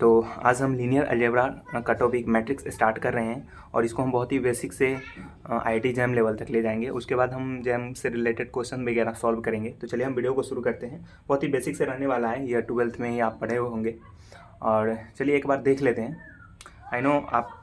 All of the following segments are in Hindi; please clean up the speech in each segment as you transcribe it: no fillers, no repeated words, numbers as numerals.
तो आज हम लीनियर अलजेब्रा का टॉपिक मैट्रिक्स स्टार्ट कर रहे हैं और इसको हम बहुत ही बेसिक से आईआईटी जैम लेवल तक ले जाएंगे। उसके बाद हम जैम से रिलेटेड क्वेश्चन वगैरह सॉल्व करेंगे। तो चलिए हम वीडियो को शुरू करते हैं। बहुत ही बेसिक से रहने वाला है, ईयर 12th में ही आप पढ़े हुए होंगे। और चलिए एक बार देख लेते हैं। आई नो आप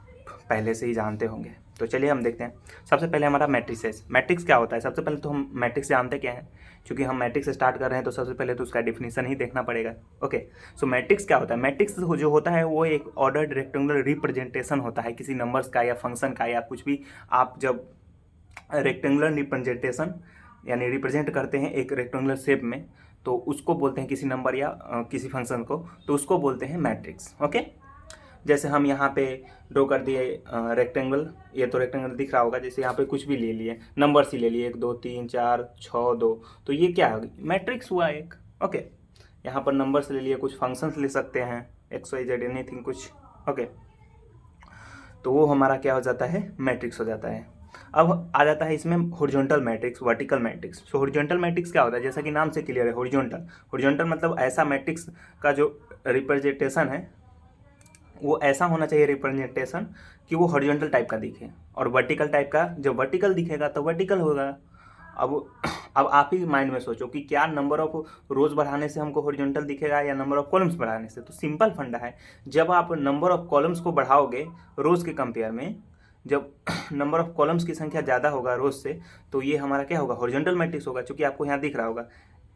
पहले से ही जानते होंगे, तो चलिए हम देखते हैं। सबसे पहले हमारा मैट्रिसेस। मैट्रिक्स क्या होता है? सबसे पहले तो हम मैट्रिक्स जानते क्या है, क्योंकि हम मैट्रिक्स स्टार्ट कर रहे हैं तो सबसे पहले तो उसका डिफिनीशन ही देखना पड़ेगा। ओके, सो मैट्रिक्स क्या होता है? मैट्रिक्स जो होता है वो एक ऑर्डर्ड रेक्टेंगुलर रिप्रेजेंटेशन होता है किसी नंबर्स का या फंक्शन का या कुछ भी। आप जब रेक्टेंगुलर रिप्रेजेंटेशन यानी रिप्रेजेंट करते हैं एक रेक्टेंगुलर शेप में, तो उसको बोलते हैं किसी नंबर या किसी फंक्शन को, तो उसको बोलते हैं मैट्रिक्स। ओके, जैसे हम यहाँ पे ड्रॉ कर दिए रेक्टेंगल। ये तो रेक्टेंगल दिख रहा होगा। जैसे यहाँ पे कुछ भी ले लिए, नंबर्स ही ले लिए, 1 2 3 4 6 2, तो ये क्या है? मैट्रिक्स हुआ एक। ओके, यहाँ पर नंबर्स ले लिए, कुछ फंक्शंस ले सकते हैं, एक्स वाई जेड एनीथिंग कुछ। ओके, तो वो हमारा क्या हो जाता है? मैट्रिक्स हो जाता है। अब आ जाता है इसमें हॉरिजॉन्टल मैट्रिक्स, वर्टिकल मैट्रिक्स। सो हॉरिजॉन्टल मैट्रिक्स क्या होता है? जैसा कि नाम से क्लियर है, हॉरिजॉन्टल। हॉरिजॉन्टल मतलब ऐसा मैट्रिक्स का जो रिप्रेजेंटेशन है वो ऐसा होना चाहिए रिप्रेजेंटेशन कि वो हॉरिजॉन्टल टाइप का दिखे, और वर्टिकल टाइप का जब वर्टिकल दिखेगा तो वर्टिकल होगा। अब आप ही माइंड में सोचो कि क्या नंबर ऑफ रोज बढ़ाने से हमको हॉरिजॉन्टल दिखेगा या नंबर ऑफ कॉलम्स बढ़ाने से? तो सिंपल फंडा है, जब आप नंबर ऑफ कॉलम्स को बढ़ाओगे रोज के कंपेयर में, जब नंबर ऑफ कॉलम्स की संख्या ज़्यादा होगा रोज से, तो ये हमारा क्या होगा? हॉरिजॉन्टल मैट्रिक्स होगा। क्योंकि आपको यहाँ दिख रहा होगा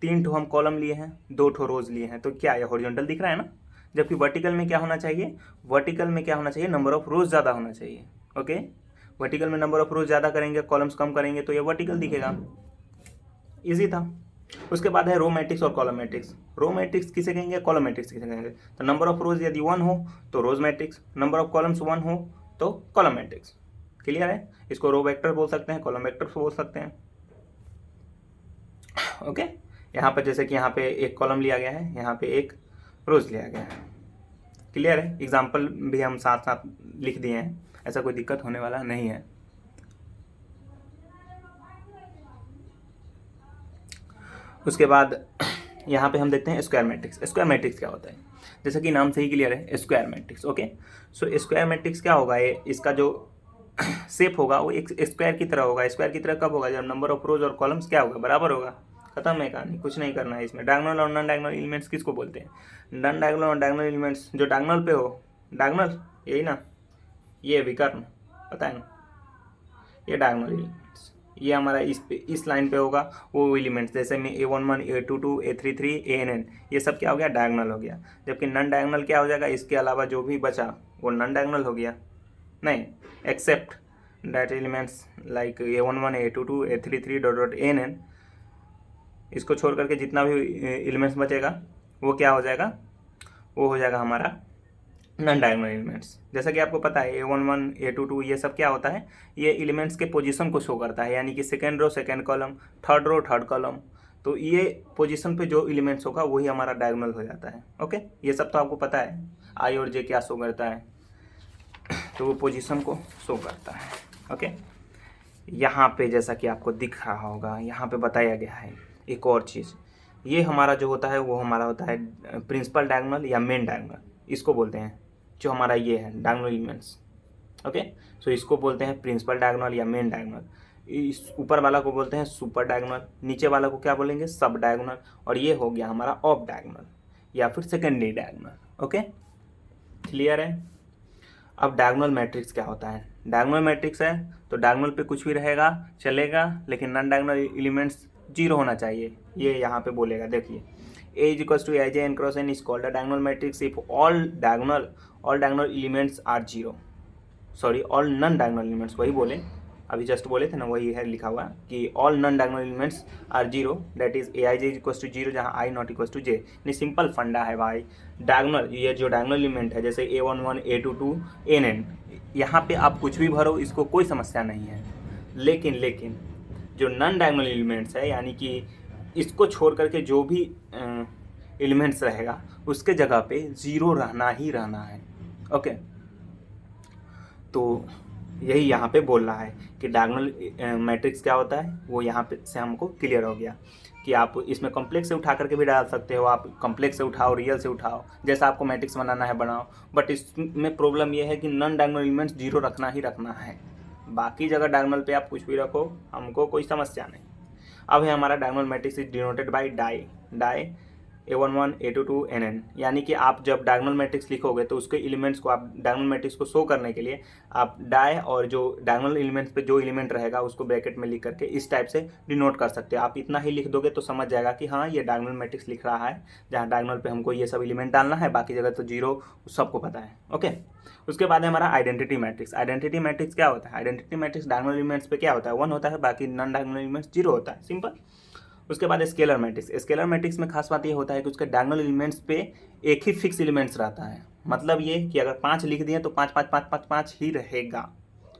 3 ठो हम कॉलम लिए हैं, 2 ठो रोज लिए हैं, तो क्या ये हॉरिजॉन्टल दिख रहा है ना? जबकि वर्टिकल में क्या होना चाहिए? वर्टिकल में क्या होना चाहिए? नंबर ऑफ रोज ज़्यादा होना चाहिए। ओके, वर्टिकल में नंबर ऑफ रोज ज़्यादा करेंगे, कॉलम्स कम करेंगे, तो ये वर्टिकल दिखेगा। इजी था। उसके बाद है रो मैट्रिक्स और कॉलम मैट्रिक्स। रो मैट्रिक्स किसे कहेंगे? कॉलम मैट्रिक्स किसे कहेंगे? तो नंबर ऑफ रोज यदि 1 हो तो रोज मैट्रिक्स, नंबर ऑफ कॉलम्स 1 हो तो कॉलम मैट्रिक्स। क्लियर है? इसको रो वेक्टर बोल सकते हैं, कॉलम वेक्टर बोल सकते हैं। ओके, यहाँ पर जैसे कि यहाँ पे एक कॉलम लिया गया है, यहाँ पे एक रोज लिया गया है। क्लियर है? एग्जाम्पल भी हम साथ साथ लिख दिए हैं, ऐसा कोई दिक्कत होने वाला नहीं है। उसके बाद यहाँ पे हम देखते हैं स्क्वायर मैट्रिक्स। स्क्वायर मैट्रिक्स क्या होता है? जैसा कि नाम से ही क्लियर है, square matrix. Okay, so square matrix क्या होगा? ये इसका जो शेप होगा वो एक स्क्वायर की तरह होगा। स्क्वायर की तरह कब होगा? जब नंबर ऑफ रोज और कॉलम्स क्या होगा? बराबर होगा। खत्म है कहानी, कुछ नहीं करना है इसमें। डायगोनल और नॉन डायगोनल एलिमेंट्स किसको बोलते हैं? नॉन डायगोनल और डायगोनल एलिमेंट्स जो डायगोनल पे हो, डायगोनल यही ना, ये विकर्ण, पता है ना, ये डायगोनल एलिमेंट्स। ये हमारा इस लाइन पे होगा वो एलिमेंट्स, जैसे में A11 A22 A33 ANN, ये सब क्या हो गया? डायगोनल हो गया। जबकि नॉन डायगोनल क्या हो जाएगा? इसके अलावा जो भी बचा वो नॉन डायगोनल हो गया। नहीं, except that elements like A11 A22 A33 dot dot ANN, इसको छोड़ करके जितना भी एलिमेंट्स बचेगा वो क्या हो जाएगा? वो हो जाएगा हमारा नॉन डायगोनल एलिमेंट्स। जैसा कि आपको पता है A11 A22 ये सब क्या होता है? ये एलिमेंट्स के पोजीशन को शो करता है, यानी कि second row second column, third row third column. तो ये पोजीशन पे जो एलिमेंट्स होगा वही हमारा डायगोनल हो जाता है। ओके, ये सब तो आपको पता है। आई और जे क्या शो करता है? तो वो पोजीशन को शो करता है। ओके, यहाँ पे जैसा कि आपको दिख रहा होगा, यहाँ पे बताया गया है एक और चीज़। ये हमारा जो होता है वो हमारा होता है प्रिंसिपल डायगोनल या मेन डायगोनल, इसको बोलते हैं। जो हमारा ये है डायगोनल एलिमेंट्स, ओके, सो इसको बोलते हैं प्रिंसिपल डायगोनल या मेन डायगोनल। इस ऊपर वाला को बोलते हैं सुपर डायगोनल, नीचे वाला को क्या बोलेंगे? सब डायगोनल, और ये हो गया हमारा ऑफ डायगोनल या फिर सेकेंडरी डायगोनल। ओके, क्लियर है? अब डायगोनल मैट्रिक्स क्या होता है? डायगोनल मैट्रिक्स है तो डायगोनल पे कुछ भी रहेगा चलेगा, लेकिन नॉन डायगोनल एलिमेंट्स 0 होना चाहिए। ये यहाँ पे बोलेगा, देखिए, A is equals to Aij n cross n is called a diagonal matrix if all diagonal elements are 0. Sorry, all non diagonal elements, वही बोले अभी जस्ट बोले थे ना, वही है लिखा हुआ कि all non diagonal elements are 0, that is Aij is equals to 0 जहाँ I not equals to j। नहीं, सिंपल फंडा है भाई। डायगोनल, ये जो डायगोनल एलिमेंट है जैसे A11 A22 ANN, यहाँ पे आप कुछ भी भरो, इसको कोई समस्या नहीं है। लेकिन जो नॉन डायगोनल एलिमेंट्स है, यानी कि इसको छोड़ करके जो भी एलिमेंट्स रहेगा उसके जगह पे 0 रहना ही रहना है। ओके, तो यही यहाँ पे बोल रहा है कि डायगोनल मैट्रिक्स क्या होता है, वो यहाँ पे से हमको क्लियर हो गया। कि आप इसमें कॉम्प्लेक्स से उठा करके भी डाल सकते हो, आप कॉम्प्लेक्स से उठाओ, रियल से उठाओ, जैसा आपको मैट्रिक्स बनाना है बनाओ। बट इसमें प्रॉब्लम ये है कि नॉन डायगोनल एलिमेंट्स जीरो रखना ही रखना है, बाकी जगह डायगोनल पे आप कुछ भी रखो, हमको कोई समस्या नहीं। अब है हमारा diagonal matrix is denoted by डाई A11 A22 NN, यानी कि आप जब डायगोनल मैट्रिक्स लिखोगे तो उसके एलिमेंट्स को आप डायगोनल मैट्रिक्स को शो करने के लिए आप डाई और जो डायगोनल एलिमेंट्स पे जो एलिमेंट रहेगा उसको ब्रैकेट में लिख करके इस टाइप से डिनोट कर सकते हो। आप इतना ही लिख दोगे तो समझ जाएगा कि हाँ ये डायगोनल मैट्रिक्स लिख रहा है, जहाँ डायगोनल पे हमको ये सब एलिमेंट डालना है, बाकी जगह तो जीरो सबको पता है। ओके, उसके बाद है हमारा आइडेंटिटी मैट्रिक्स। आइडेंटिटी मैट्रिक्स क्या होता है? आइडेंटिटी मैट्रिक्स डायगोनल एलिमेंट्स पे क्या होता है? 1 होता है, बाकी नॉन डायगोनल एलिमेंट्स जीरो होता है, सिंपल। उसके बाद स्केलर मैट्रिक्स। स्केलर मैट्रिक्स में खास बात ये होता है कि उसके डायगोनल एलिमेंट्स पे एक ही फिक्स एलिमेंट्स रहता है, मतलब ये कि अगर 5 लिख दिए तो 5 5 5 5 5 ही रहेगा।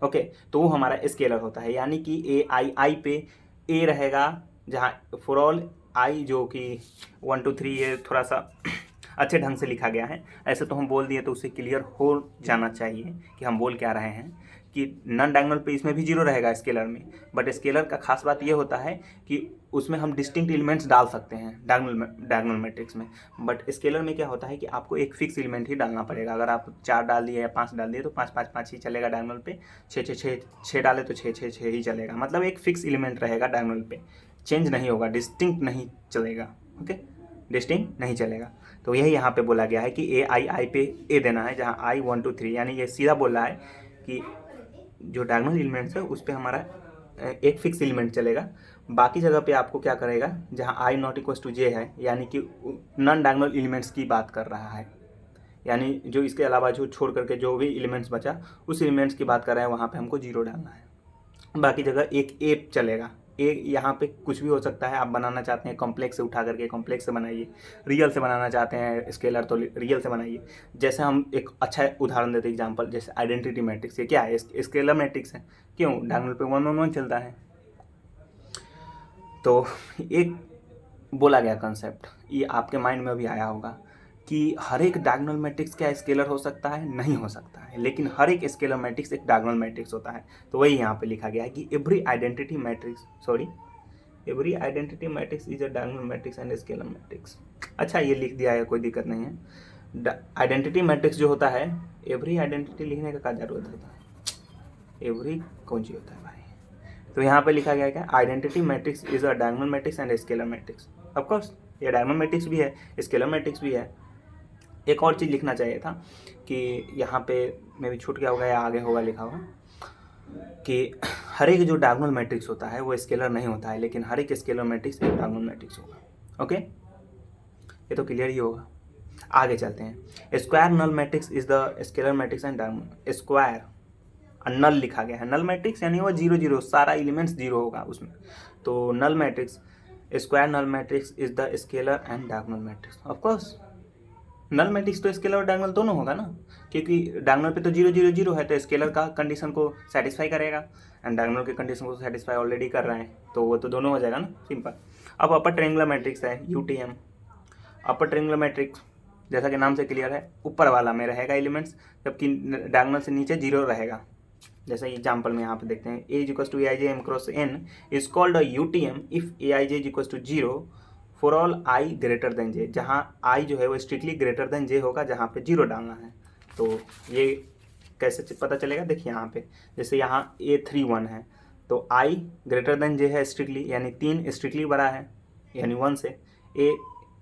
ओके, तो वो हमारा स्केलर होता है, यानी कि आई पे ए रहेगा, जहाँ फॉर ऑल आई जो कि 1 2 3 ये थोड़ा सा अच्छे ढंग से लिखा गया है, ऐसे तो हम बोल दिए तो उसे क्लियर हो जाना चाहिए कि हम बोल क्या रहे हैं, कि नॉन डायगोनल पे इसमें भी जीरो रहेगा स्केलर में। बट स्केलर का खास बात ये होता है कि उसमें हम डिस्टिंक्ट एलिमेंट्स डाल सकते हैं डायगोनल मैट्रिक्स में, बट स्केलर में क्या होता है कि आपको एक फिक्स एलिमेंट ही डालना पड़ेगा। अगर आप 4 डाल दिए या 5 डाल दिए तो 5 5 5 ही चलेगा डायगोनल पे, 6 डाले तो 6 6 6 ही चलेगा, मतलब एक फिक्स एलिमेंट रहेगा डायगोनल पे, चेंज नहीं होगा, डिस्टिंक्ट नहीं चलेगा। ओके, डिस्टिंक्ट नहीं चलेगा। तो यही यहाँ पे बोला गया है कि आई पे ए देना है, जहाँ आई 1 2 3, यानी ये सीधा बोल रहा है कि जो डायगोनल एलिमेंट्स है उस पर हमारा एक फिक्स एलिमेंट चलेगा, बाकी जगह पे आपको क्या करेगा, जहाँ आई नॉट इक्वल टू जे है, यानी कि नॉन डायगोनल एलिमेंट्स की बात कर रहा है, यानी जो इसके अलावा जो छोड़ करके जो भी एलिमेंट्स बचा उस एलिमेंट्स की बात कर रहे हैं, वहाँ पे हमको जीरो डालना है। बाकी जगह एक ए चलेगा। ए यहाँ पे कुछ भी हो सकता है, आप बनाना चाहते हैं कॉम्प्लेक्स से उठा करके कॉम्प्लेक्स से बनाइए, रियल से बनाना चाहते हैं स्केलर तो रियल से बनाइए। जैसे हम एक अच्छा उदाहरण देते हैं एग्जांपल, जैसे आइडेंटिटी मैट्रिक्स, ये क्या है? स्केलर मैट्रिक्स है, क्यों? डायगोनल पे 1 1 1 चलता है। तो एक बोला गया कंसेप्ट, ये आपके माइंड में अभी आया होगा कि हर एक डायगोनल मैट्रिक्स क्या स्केलर हो सकता है? नहीं हो सकता है, लेकिन हर एक स्केलर मैट्रिक्स एक डायगोनल मैट्रिक्स होता है। तो वही यहाँ पे लिखा गया है कि every identity matrix is a diagonal matrix and scalar matrix. अच्छा, ये लिख दिया है, कोई दिक्कत नहीं है। आइडेंटिटी मैट्रिक्स जो होता है, एवरी आइडेंटिटी लिखने का क्या जरूरत होता है? एवरी कौन सी होता है भाई? तो यहाँ पे लिखा गया है क्या? Identity matrix is a diagonal matrix and scalar matrix. Of course ये डायगोनल मैट्रिक्स भी है, स्केलर मैट्रिक्स भी है। एक और चीज़ लिखना चाहिए था कि यहाँ पे मैं भी छूट गया होगा या आगे होगा लिखा हुआ, कि हर एक जो डायगोनल मैट्रिक्स होता है वो स्केलर नहीं होता है, लेकिन हर एक स्केलर मैट्रिक्स एक डायगोनल मैट्रिक्स होगा। ओके, ये तो क्लियर ही होगा। आगे चलते हैं। Square null matrix is the scalar matrix and diagonal. Square null लिखा गया है, नल मैट्रिक्स यानी वो 0 0, सारा एलिमेंट्स 0 होगा उसमें। तो null matrix, square null matrix is the scalar and diagonal matrix. Of course null matrix तो स्केलर और डायगोनल दोनों होगा ना, क्योंकि डायगोनल पे तो 0 0 0 है, तो स्केलर का कंडीशन को सेटिस्फाई करेगा, एंड डायगोनल के कंडीशन को सेटिस्फाई ऑलरेडी कर रहे हैं, तो वो तो दोनों हो जाएगा ना, सिंपल। अब अपर ट्रायंगुलर मैट्रिक्स है, UTM। अपर ट्रायंगुलर मैट्रिक्स जैसा कि नाम से क्लियर है, ऊपर वाला में रहेगा एलिमेंट्स, जबकि डायगोनल से नीचे 0 रहेगा। जैसे एग्जाम्पल में यहाँ पे देखते हैं, A = Aij m cross n is called a UTM if Aij = 0 for all i greater than j, जहाँ i जो है वो स्ट्रिक्टली ग्रेटर देन j होगा, जहाँ पे 0 डालना है। तो ये कैसे पता चलेगा? देखिए यहाँ पे, जैसे यहाँ A31 है तो i ग्रेटर देन j है स्ट्रिक्टली, यानी 3 स्ट्रिक्टली बड़ा है, यानी 1 से a,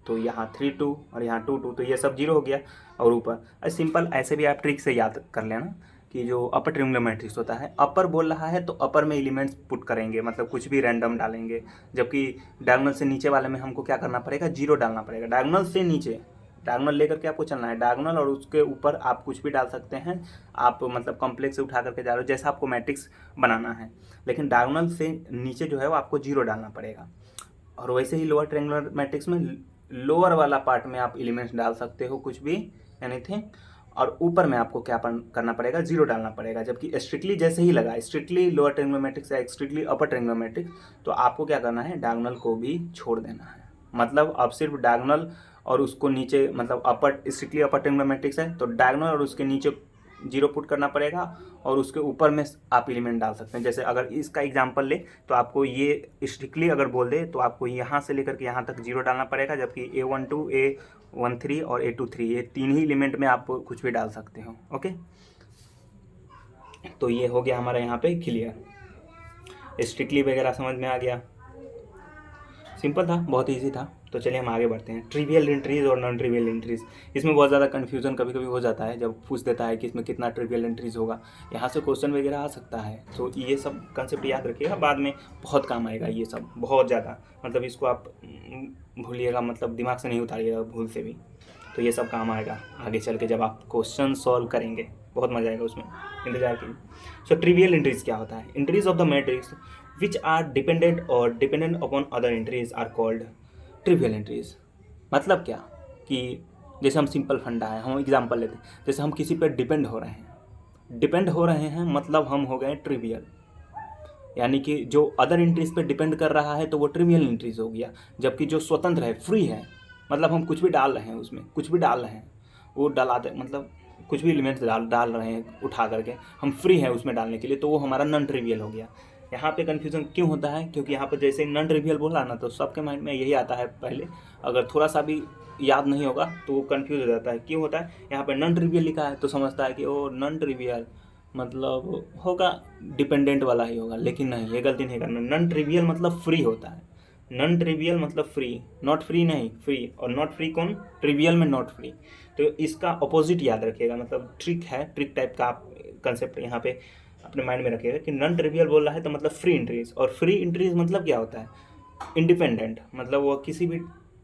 तो यहाँ 3 2 और यहाँ 2 2, तो ये सब 0 हो गया। और ऊपर सिंपल ऐसे भी आप ट्रिक से याद कर लेना कि जो अपर ट्रायंगुलर मैट्रिक्स होता है, अपर बोल रहा है तो अपर में एलिमेंट्स पुट करेंगे, मतलब कुछ भी रैंडम डालेंगे, जबकि डायगोनल से नीचे वाले में हमको क्या करना पड़ेगा? 0 डालना पड़ेगा। डायगोनल से नीचे, डायगोनल लेकर के आपको चलना है, डायगोनल और उसके ऊपर आप कुछ भी डाल सकते हैं, आप मतलब कॉम्प्लेक्स से उठा करके जा रहे हो, जैसा आपको मैट्रिक्स बनाना है, लेकिन डायगोनल से नीचे जो है वो आपको 0 डालना पड़ेगा। और वैसे ही लोअर ट्रायंगुलर मैट्रिक्स में लोअर वाला पार्ट में आप एलिमेंट्स डाल सकते हो, कुछ भी एनीथिंग, और ऊपर में आपको क्या करना पड़ेगा? 0 डालना पड़ेगा। जबकि स्ट्रिक्टली जैसे ही लगा, स्ट्रिक्टली लोअर ट्रायंगुलर मैट्रिक्स या स्ट्रिक्टली अपर ट्रायंगुलर मैट्रिक्स, तो आपको क्या करना है? डायगोनल को भी छोड़ देना है। मतलब अब सिर्फ डायगोनल और उसको नीचे, मतलब अपर स्ट्रिक्टली अपर ट्रायंगुलर मैट्रिक्स है तो डायगोनल और उसके नीचे जीरो पुट करना पड़ेगा और उसके ऊपर में आप एलिमेंट डाल सकते हैं। जैसे अगर इसका एग्जांपल ले तो आपको ये स्ट्रिक्टली अगर बोल दे तो आपको यहाँ से लेकर के यहाँ तक जीरो डालना पड़ेगा, जबकि A12 A13 और A23 ये तीन ही एलिमेंट में आप कुछ भी डाल सकते हो। ओके, तो ये हो गया हमारा यहाँ पे क्लियर। स्ट्रिक्टली वगैरह समझ में आ गया, सिंपल था, बहुत ईजी था। तो चलिए हम आगे बढ़ते हैं। ट्रिवियल एंट्रीज और नॉन ट्रिवियल एंट्रीज, इसमें बहुत ज़्यादा कन्फ्यूजन कभी कभी हो जाता है जब पूछ देता है कि इसमें कितना ट्रिवियल एंट्रीज होगा, यहाँ से क्वेश्चन वगैरह आ सकता है। तो ये सब कंसेप्ट याद रखिएगा, बाद में बहुत काम आएगा ये सब, बहुत ज़्यादा। मतलब इसको आप भूलिएगा, मतलब दिमाग से नहीं उतारिएगा भूल से भी। तो ये सब काम आएगा आगे चल के जब आप क्वेश्चन सॉल्व करेंगे, बहुत मजा आएगा उसमें, इंतजार कीजिए। सो ट्रिवियल एंट्रीज क्या होता है? Entries of the matrix which are dependent और dependent upon other entries are called trivial entries. मतलब क्या कि जैसे हम सिंपल फंडा है, हम एग्जांपल लेते हैं, जैसे हम किसी पर डिपेंड हो रहे हैं मतलब हम हो गए ट्रिवियल, यानी कि जो अदर एंट्रीज पे डिपेंड कर रहा है तो वो ट्रिवियल एंट्रीज हो गया। जबकि जो स्वतंत्र है, फ्री है, मतलब हम कुछ भी डाल रहे हैं उसमें, कुछ भी डाल रहे हैं, वो डलाते मतलब कुछ भी एलिमेंट्स डाल रहे हैं उठा करके, हम फ्री हैं उसमें डालने के लिए, तो वो हमारा नॉन ट्रिवियल हो गया। यहाँ पे कन्फ्यूजन क्यों होता है? क्योंकि यहाँ पर जैसे नॉन ट्रिवियल बोला ना तो सबके माइंड में यही आता है पहले, अगर थोड़ा सा भी याद नहीं होगा तो वो कन्फ्यूज हो जाता है। क्यों होता है? यहाँ पर नॉन ट्रिवियल लिखा है तो समझता है कि ओ नॉन ट्रिवियल मतलब होगा डिपेंडेंट वाला ही होगा, लेकिन नहीं, ये गलती नहीं करना। नॉन ट्रिवियल मतलब फ्री होता है, नॉन ट्रिवियल मतलब फ्री, नॉट फ्री नहीं, फ्री। और नॉट फ्री कौन? ट्रिवियल में नॉट फ्री। तो इसका अपोजिट याद रखिएगा, मतलब ट्रिक है, ट्रिक टाइप का आप कंसेप्ट यहाँ पे अपने माइंड में रखिएगा कि नॉन ट्रिवियल बोल रहा है तो मतलब फ्री इंट्रीज, और फ्री इंट्रीज मतलब क्या होता है? इंडिपेंडेंट, मतलब वो किसी भी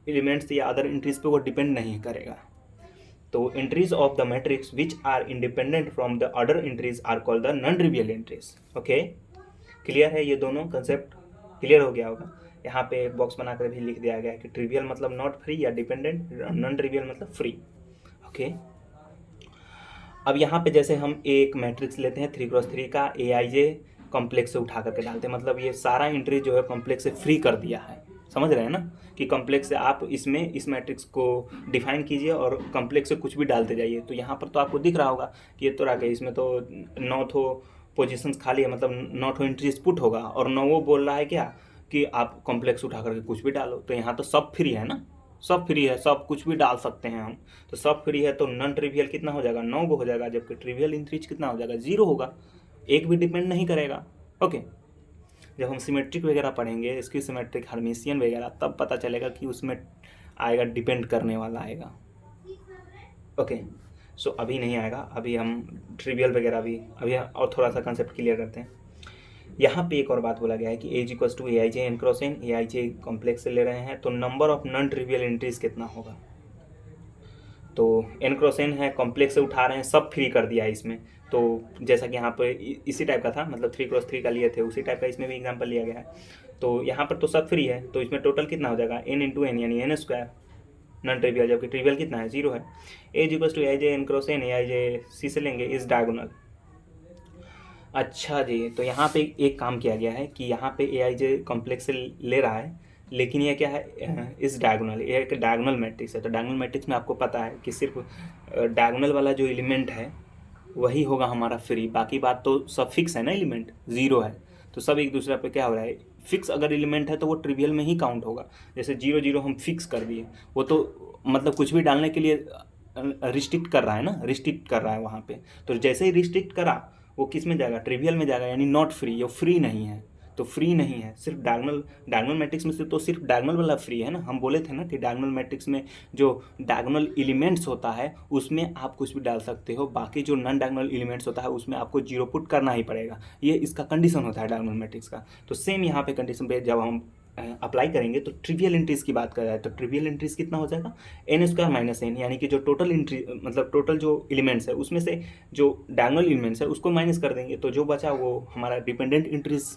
एलिमेंट्स या अदर इंट्रीज पे वो डिपेंड नहीं करेगा। तो entries of the matrix which are independent from the other entries are called the non trivial entries. Okay, clear है? ये दोनों कंसेप्ट क्लियर हो गया होगा। यहाँ पे एक बॉक्स बनाकर भी लिख दिया गया है कि ट्रिवियल मतलब नॉट फ्री या डिपेंडेंट, नॉन ट्रिवियल मतलब फ्री। ओके, अब यहाँ पे जैसे हम एक मैट्रिक्स लेते हैं 3x3 का, AIJ कॉम्प्लेक्स से उठा करके डालते हैं, मतलब ये सारा एंट्री जो है कॉम्प्लेक्स से फ्री कर दिया है। समझ रहे हैं ना कि कॉम्प्लेक्स से आप इसमें इस मैट्रिक्स को डिफाइन कीजिए और कॉम्प्लेक्स से कुछ भी डालते जाइए। तो यहाँ पर तो आपको दिख रहा होगा कि ये तो रहा, इसमें तो 9 पोजीशंस खाली है, मतलब 9 एंट्रीज पुट होगा, और 9 वो बोल रहा है क्या कि आप कॉम्प्लेक्स उठा करके कुछ भी डालो। तो यहाँ तो सब फ्री है ना, सब फ्री है, सब कुछ भी डाल सकते हैं हम। तो सब फ्री है तो नॉन ट्रिवियल कितना हो जाएगा? 9 हो जाएगा, जबकि ट्रिवियल एंट्रीज कितना हो जाएगा? 0 होगा, एक भी डिपेंड नहीं करेगा। ओके, जब हम सिमेट्रिक वगैरह पढ़ेंगे, इसकी सिमेट्रिक हर्मिशियन वगैरह, तब पता चलेगा कि उसमें आएगा डिपेंड करने वाला आएगा। ओके, सो अभी नहीं आएगा, अभी हम ट्रिवियल वगैरह भी अभी और थोड़ा सा कंसेप्ट क्लियर करते हैं। यहाँ पे एक और बात बोला गया है कि as equals to AIJ n cross n, AIJ complex से ले रहे हैं तो number of non trivial entries कितना होगा? तो n क्रॉस n है, कॉम्प्लेक्स से उठा रहे हैं, सब फ्री कर दिया है इसमें। तो जैसा कि यहाँ पर इसी टाइप का था, मतलब 3x3 का लिए थे, उसी टाइप का इसमें भी एग्जाम्पल लिया गया है। तो यहाँ पर तो सब फ्री है, तो इसमें टोटल कितना हो जाएगा? n इंटू n, यानी n स्क्वायर नॉन ट्रिवियल, जबकि ट्रिवियल कितना है? 0 है। As equals to AIJ n cross n, AIJ C से लेंगे, इज डायगोनल। अच्छा जी, तो यहाँ पे एक काम किया गया है कि यहाँ पे AIJ कॉम्प्लेक्स से ले रहा है, लेकिन ये क्या है? इस डायगोनल, ये एक डायगोनल मैट्रिक्स है। तो डायगोनल मैट्रिक्स में आपको पता है कि सिर्फ डायगोनल वाला जो एलिमेंट है वही होगा हमारा फ्री, बाकी बात तो सब फिक्स है ना, एलिमेंट 0 है तो सब एक दूसरे पे क्या हो रहा है? फिक्स अगर एलिमेंट है तो वो ट्रिवियल में ही काउंट होगा। जैसे 0 0 हम फिक्स कर दिए, वो तो मतलब कुछ भी डालने के लिए रिस्ट्रिक्ट कर रहा है ना, रिस्ट्रिक्ट कर रहा है वहाँ पे। तो जैसे ही रिस्ट्रिक्ट करा वो किस में जाएगा? ट्रिवियल में जाएगा, यानी नॉट फ्री, वो फ्री नहीं है। तो फ्री नहीं है, सिर्फ डायगोनल मैट्रिक्स में से तो सिर्फ डायगोनल वाला फ्री है ना। हम बोले थे ना कि डायगोनल मैट्रिक्स में जो डायगोनल एलिमेंट्स होता है उसमें आप कुछ भी डाल सकते हो, बाकी जो नॉन डायगोनल एलिमेंट्स होता है उसमें आपको 0 पुट करना ही पड़ेगा। ये इसका कंडीशन होता है डायगोनल मैट्रिक्स का। तो सेम यहाँ पे कंडीशन पे जब हम अप्लाई करेंगे तो ट्रिवियल एंट्रीज की बात कर रहा है, तो ट्रिवियल एंट्रीज कितना हो जाएगा? n स्क्वायर माइनस n, यानी कि जो टोटल एंट्री मतलब टोटल जो एलिमेंट्स है उसमें से जो डायगोनल एलिमेंट्स है उसको माइनस कर देंगे, तो जो बचा वो हमारा डिपेंडेंट एंट्रीज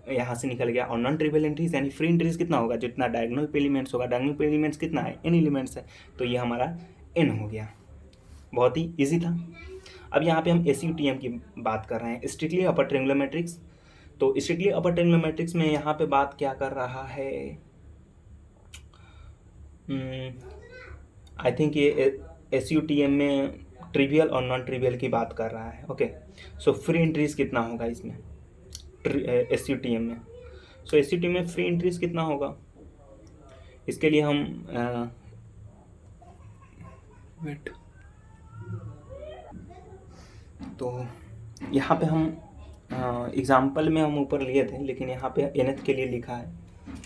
यहाँ से निकल गया। और नॉन ट्रिवियल एंट्रीज यानी फ्री एंट्रीज कितना होगा? जितना डायगोनल पे एलिमेंट्स होगा, डायगोनल पे एलिमेंट्स कितना है? n एलिमेंट्स है, तो ये हमारा n हो गया। बहुत ही ईजी था। अब यहाँ पे हम SUTM की बात कर रहे हैं, स्ट्रिक्टली अपर ट्रायंगुलर मैट्रिक्स। तो स्ट्रिक्टली अपर ट्रायंगुलर मैट्रिक्स में यहाँ पे बात क्या कर रहा है? आई थिंक ये SUTM में ट्रिवियल और नॉन ट्रिवियल की बात कर रहा है। ओके, सो फ्री एंट्रीज कितना होगा इसमें SUTM में? सो SUTM में फ्री एंट्रीज कितना होगा, इसके लिए हम वेट, तो यहाँ पे हम एग्जाम्पल में हम ऊपर लिए थे, लेकिन यहाँ पे nth के लिए लिखा है,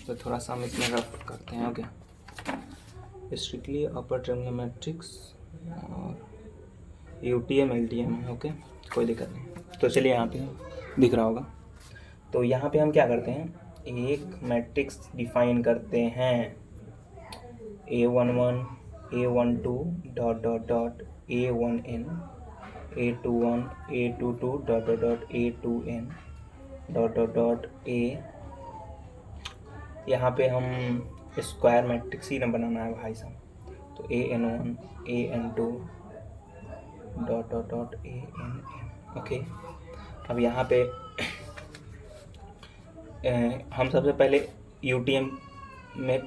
तो थोड़ा सा हम इसमें रफ करते हैं। ओके, स्ट्रिक्टली अपर ट्रिग्नोमेट्रिक्स और UTM LTM है। ओके, कोई दिक्कत नहीं। तो चलिए यहाँ पे दिख रहा होगा, तो यहाँ पे हम क्या करते हैं, एक मैट्रिक्स डिफाइन करते हैं, A11 A12 dot dot dot A1n A21 A22 dot dot dot A2n dot dot dot A, यहाँ पे हम स्क्वायर मैट्रिक्स ही ना बनाना है भाई साहब, तो AN1 AN2 dot dot dot ANn। Okay, अब यहाँ पे हम सबसे पहले UTM में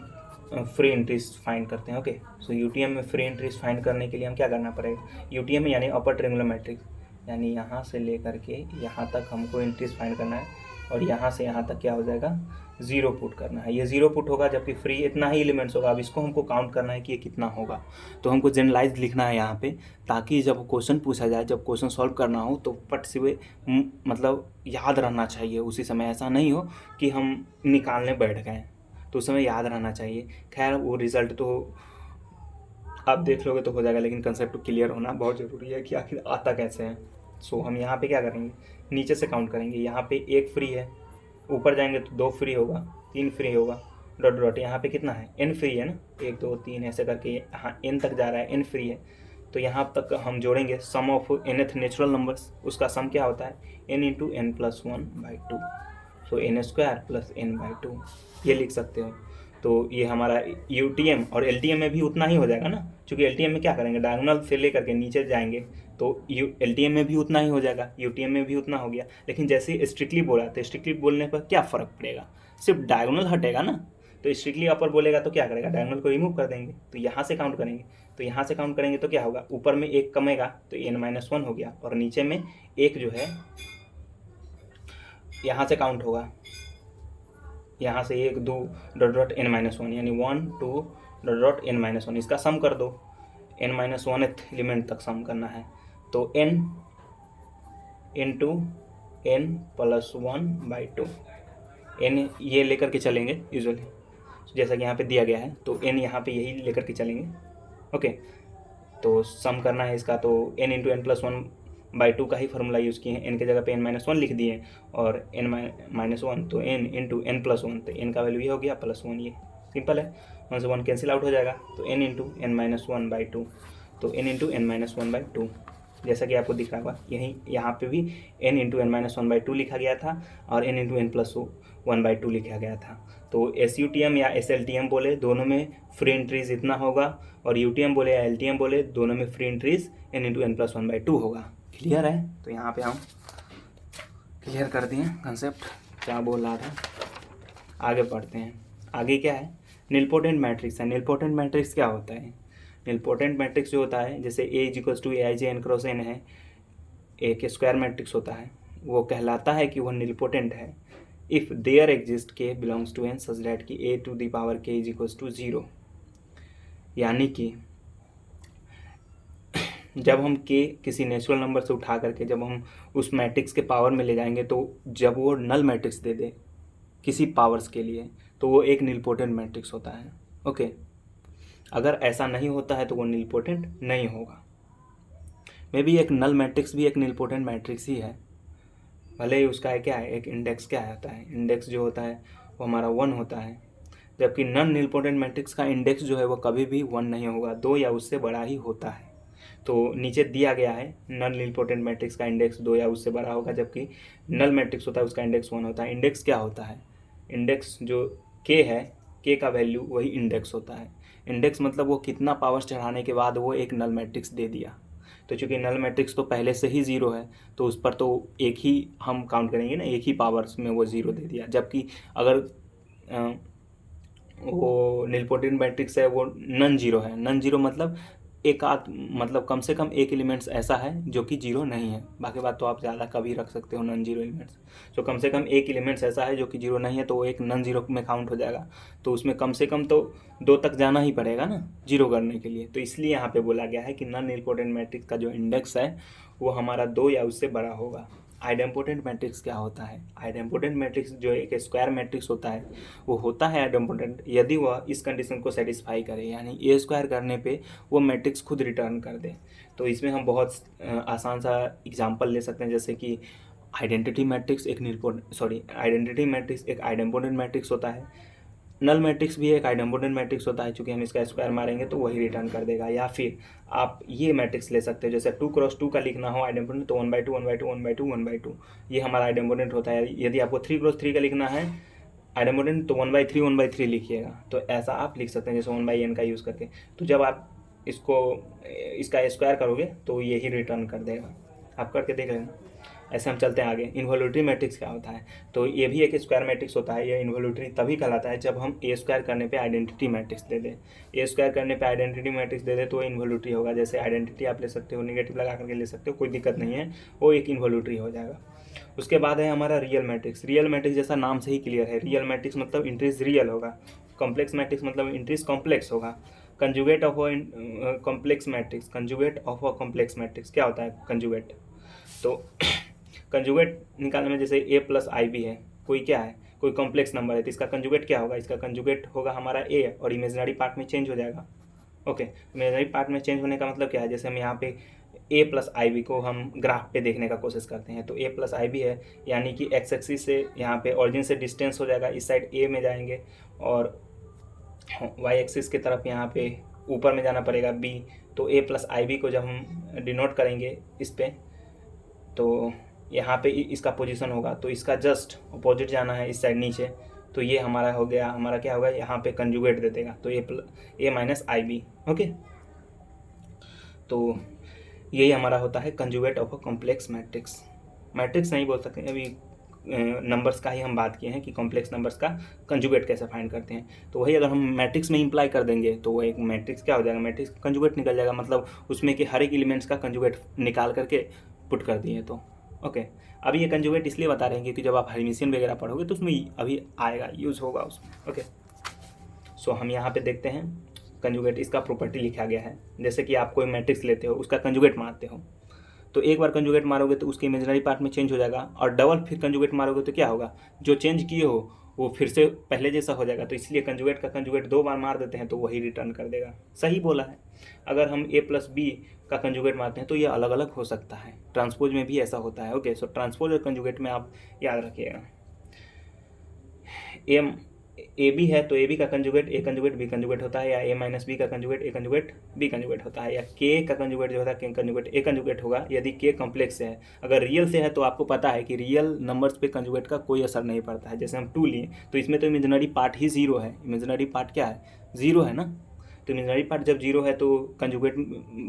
फ्री एंट्रीज फाइंड करते हैं। ओके, सो UTM में फ्री एंट्रीज फाइंड करने के लिए हम क्या करना पड़ेगा, UTM में यानी अपर ट्रायंगुलर मैट्रिक्स, यानी यहाँ से लेकर के यहाँ तक हमको एंट्रीज फाइंड करना है, और यहाँ से यहाँ तक क्या हो जाएगा, 0 पुट करना है। ये 0 पुट होगा, जबकि फ्री इतना ही एलिमेंट्स होगा। अब इसको हमको काउंट करना है कि ये कितना होगा, तो हमको जनरलाइज लिखना है यहाँ पे, ताकि जब क्वेश्चन पूछा जाए, जब क्वेश्चन सॉल्व करना हो, तो पट से वे मतलब याद रहना चाहिए उसी समय, ऐसा नहीं हो कि हम निकालने बैठ गए, तो उस समय याद रहना चाहिए। खैर वो रिज़ल्ट तो आप देख लोगे तो हो जाएगा, लेकिन कंसेप्ट क्लियर होना बहुत ज़रूरी है कि आखिर आता कैसे है। सो हम यहाँ पे क्या करेंगे, नीचे से काउंट करेंगे। यहाँ पे 1 फ्री है, ऊपर जाएंगे तो 2 फ्री होगा, 3 फ्री होगा, डॉट डॉट यहाँ पे कितना है, n फ्री है ना, 1 2 3 ऐसे करके यहाँ n तक जा रहा है, n फ्री है। तो यहाँ तक हम जोड़ेंगे सम ऑफ nth नेचुरल नंबर्स, उसका सम क्या होता है, n इंटू n प्लस 1/2, सो n स्क्वायर प्लस n/2, ये लिख सकते हो। तो ये हमारा UTM और LTM में भी उतना ही हो जाएगा ना, क्योंकि LTM में क्या करेंगे, डायगोनल से लेकर के नीचे जाएंगे, तो LTM में भी उतना ही हो जाएगा, UTM में भी उतना हो गया। लेकिन जैसे स्ट्रिक्टली बोला, तो स्ट्रिक्टली बोलने पर क्या फ़र्क पड़ेगा, सिर्फ डायगोनल हटेगा ना। तो स्ट्रिक्टली अपर बोलेगा तो क्या करेगा, डायगोनल को रिमूव कर देंगे, तो यहाँ से काउंट करेंगे, तो यहाँ से काउंट करेंगे तो क्या होगा, ऊपर में 1 कमेगा तो n-1 हो गया, और नीचे में 1 जो है यहाँ से काउंट होगा, यहाँ से 1 2 डॉट डॉट n-1, यानी 1 2 डॉट डॉट n-1, इसका सम कर दो, n-1th एलिमेंट तक सम करना है, तो n into n plus 1/2, n ये लेकर के चलेंगे यूजुअली, जैसा कि यहाँ पे दिया गया है, तो n यहाँ पे यही लेकर के चलेंगे। ओके, तो सम करना है इसका, तो n इंटू n प्लस 1/2 का ही फॉर्मूला यूज़ किए हैं, n की जगह पे n-1 लिख दिए, और n-1 तो n इंटू n प्लस 1, तो n का वैल्यू ये हो गया प्लस 1, ये सिंपल है, 1 से 1 कैंसिल आउट हो जाएगा, तो n इंटू n-1/2, तो n इंटू n-1/2, जैसा कि आपको दिख रहा होगा, यहीं यहाँ पे भी n इंटू n-1/2 लिखा गया था, और n इंटू n प्लस 1/2 लिखा गया था। तो SUTM या SLTM बोले, दोनों में फ्री एंट्रीज इतना होगा, और UTM बोले या LTM बोले, दोनों में free entries n into n plus 1/2 होगा। क्लियर है? तो यहाँ पे हम क्लियर कर दिए कंसेप्ट, क्या बोल रहा था। आगे पढ़ते हैं, आगे क्या है, निलपोटेंट मैट्रिक्स है। निलपोटेंट मैट्रिक्स क्या होता है, निलपोटेंट मैट्रिक्स जो होता है, जैसे A = Aij n cross n है, एक स्क्वायर मैट्रिक्स होता है, वो कहलाता है कि वह निलपोटेंट है if there exist k belongs to n such that कि a to the power k = 0, यानी कि जब हम k किसी नेचुरल नंबर से उठा करके जब हम उस मैट्रिक्स के पावर में ले जाएंगे, तो जब वो नल मैट्रिक्स दे दे किसी पावर्स के लिए, तो वो एक निलपोटेंट मैट्रिक्स होता है। ओके, अगर ऐसा नहीं होता है तो वो निलपोटेंट नहीं होगा। मे बी एक नल मैट्रिक्स भी एक निलपोटेंट मैट्रिक्स ही है, भले ही उसका है क्या है, एक इंडेक्स क्या होता है, इंडेक्स जो होता है वो हमारा 1 होता है, जबकि नॉन निलपोटेंट मैट्रिक्स का इंडेक्स जो है वो कभी भी 1 नहीं होगा, 2 या उससे बड़ा ही होता है। तो नीचे दिया गया है, नॉन निलपोटेंट मैट्रिक्स का इंडेक्स 2 या उससे बड़ा होगा, जबकि नल मैट्रिक्स होता है उसका इंडेक्स 1 होता है। इंडेक्स क्या होता है, इंडेक्स जो k है, k का वैल्यू वही इंडेक्स होता है। इंडेक्स मतलब वो कितना पावर्स चढ़ाने के बाद वो एक नल मैट्रिक्स दे दिया। तो चूंकि नल मैट्रिक्स तो पहले से ही 0 है, तो उस पर तो एक ही हम काउंट करेंगे ना, एक ही पावर्स में वो 0 दे दिया। जबकि अगर वो निलपोटेंट मैट्रिक्स है वो नॉन जीरो है, नॉन जीरो मतलब एक आध मतलब कम से कम एक एलिमेंट्स ऐसा है जो कि जीरो नहीं है, बाकी बात तो आप ज़्यादा कभी रख सकते हो नॉन जीरो एलिमेंट्स। तो कम से कम एक एलिमेंट्स ऐसा है जो कि जीरो नहीं है, तो वो एक नॉन जीरो में काउंट हो जाएगा। तो उसमें कम से कम तो 2 तक जाना ही पड़ेगा ना जीरो करने के लिए। तो इसलिए यहाँ पे बोला गया है कि नॉन इम्पोर्टेंट मैट्रिक्स का जो इंडेक्स है वो हमारा 2 या उससे बड़ा होगा। आइडेम्पोटेंट मैट्रिक्स क्या होता है? आइडेम्पोटेंट मैट्रिक्स जो एक स्क्वायर मैट्रिक्स होता है वो होता है आइडेम्पोटेंट यदि वह इस कंडीशन को सेटिस्फाई करे, यानी ए स्क्वायर करने पे वो मैट्रिक्स खुद रिटर्न कर दे। तो इसमें हम बहुत आसान सा एग्जांपल ले सकते हैं, जैसे कि आइडेंटिटी मैट्रिक्स एक आइडेम्पोटेंट मैट्रिक्स होता है। नल मैट्रिक्स भी एक आइडेम्पोटेंट मैट्रिक्स होता है, चूँकि हम इसका स्क्वायर मारेंगे तो वही रिटर्न कर देगा। या फिर आप ये मैट्रिक्स ले सकते हो, जैसे 2x2 का लिखना हो आइडेम्पोटेंट तो 1/2 1/2 1/2 1/2 ये हमारा आइडेम्पोटेंट होता है। यदि आपको 3x3 का लिखना है आइडेम्पोटेंट तो 1/3 1/3 लिखिएगा। तो ऐसा आप लिख सकते हैं जैसे 1/n का यूज़ करके। तो जब आप इसका स्क्वायर करोगे तो यही रिटर्न कर देगा। आप करके देख लेना। ऐसे हम चलते हैं आगे। इन्वोल्यूटरी मैट्रिक्स क्या होता है? तो ये भी एक स्क्वायर मैट्रिक्स होता है। ये इन्वोल्यूटरी तभी कहलाता है जब हम ए स्क्वायर करने पे आइडेंटिटी मैट्रिक्स दे दें। ए स्क्वायर करने पे आइडेंटिटी मैट्रिक्स दे दें तो इन्वोल्यूटरी होगा। जैसे आइडेंटिटी आप ले सकते हो, नेगेटिव लगा करके ले सकते हो, कोई दिक्कत नहीं है, वो एक इन्वोल्यूटरी हो जाएगा। उसके बाद है हमारा रियल मैट्रिक्स। रियल मैट्रिक्स जैसा नाम से ही क्लियर है, रियल मैट्रिक्स मतलब इंट्रीज रियल होगा। कॉम्प्लेक्स मैट्रिक्स मतलब इंट्रीज कॉम्प्लेक्स होगा। Conjugate of a complex matrix, conjugate of a complex matrix क्या होता है? कंजुगेट। तो कंजुगेट निकालने में जैसे a प्लस आई बी है, कोई क्या है, कोई कॉम्प्लेक्स नंबर है, तो इसका कंजुगेट क्या होगा? इसका कंजुगेट होगा हमारा a और इमेजिनरी पार्ट में चेंज हो जाएगा। ओके, इमेजिनरी पार्ट में चेंज होने का मतलब क्या है? जैसे हम यहाँ पे a प्लस आई बी को हम ग्राफ पे देखने का कोशिश करते हैं, तो a प्लस आई बी है, यानी कि एक्स एक्सिस से यहाँ पे ऑरिजिन से डिस्टेंस हो जाएगा, इस साइड a में जाएंगे और वाई एक्सिस की तरफ यहाँ पे ऊपर में जाना पड़ेगा b। तो a प्लस आई बी को जब हम डिनोट करेंगे इस पे, तो यहाँ पे इसका पोजीशन होगा, तो इसका जस्ट अपोजिट जाना है इस साइड नीचे। तो ये हमारा हो गया, हमारा क्या होगा, यहाँ पे कंजुगेट दे देगा, तो a minus I B. Okay, तो यही हमारा होता है conjugate of a complex matrix. Matrix नहीं बोल सकते, अभी नंबर्स का ही हम बात किए हैं कि कॉम्प्लेक्स नंबर्स का कंजुगेट कैसे फाइंड करते हैं। तो वही अगर हम मैट्रिक्स में इंप्लाई कर देंगे तो वो एक मैट्रिक्स क्या हो जाएगा? मैट्रिक्स कंजुगेट निकल जाएगा, मतलब उसमें कि हर एक एलिमेंट्स का कंजुगेट निकाल करके पुट कर दिए। तो ओके, अभी ये कंजुगेट इसलिए बता रहे हैं क्योंकि जब आप हर्मिशियन वगैरह पढ़ोगे तो उसमें अभी आएगा, यूज़ होगा उसमें। ओके, सो हम यहाँ पे देखते हैं कंजुगेट, इसका प्रॉपर्टी लिखा गया है। जैसे कि आप कोई मैट्रिक्स लेते हो, उसका कंजुगेट मारते हो, तो एक बार कंजुगेट मारोगे तो उसके इमेजिनरी पार्ट में चेंज हो जाएगा, और डबल फिर कंजुगेट मारोगे तो क्या होगा? जो चेंज किए हो वो फिर से पहले जैसा हो जाएगा। तो इसलिए कंजुगेट का कंजुगेट 2 बार मार देते हैं तो वही रिटर्न कर देगा। सही बोला है। अगर हम a प्लस बी का कंजुगेट मारते हैं तो ये अलग अलग हो सकता है, ट्रांसपोज में भी ऐसा होता है। ओके, सो ट्रांसपोज और कंजुगेट में आप याद रखिएगा। ए बी है तो ए बी का कंजुगेट ए कंजुगेट बी कंजुगेट होता है, या ए माइनस बी का कंजुगेट ए कंजुगेट बी कंजुगेट होता है, या के का कंजुगेट जो होता है के कंजुगेट ए कंजुगेट होगा यदि के कॉम्प्लेक्स से है। अगर रियल से है तो आपको पता है कि रियल नंबर्स पे कंजुगेट का कोई असर नहीं पड़ता है। जैसे हम 2 लिए तो इसमें तो इमेजिनरी पार्ट ही 0 है, इमेजिनरी पार्ट क्या है? 0 है ना। तो इमेजिनरी पार्ट जब 0 है तो कंजुगेट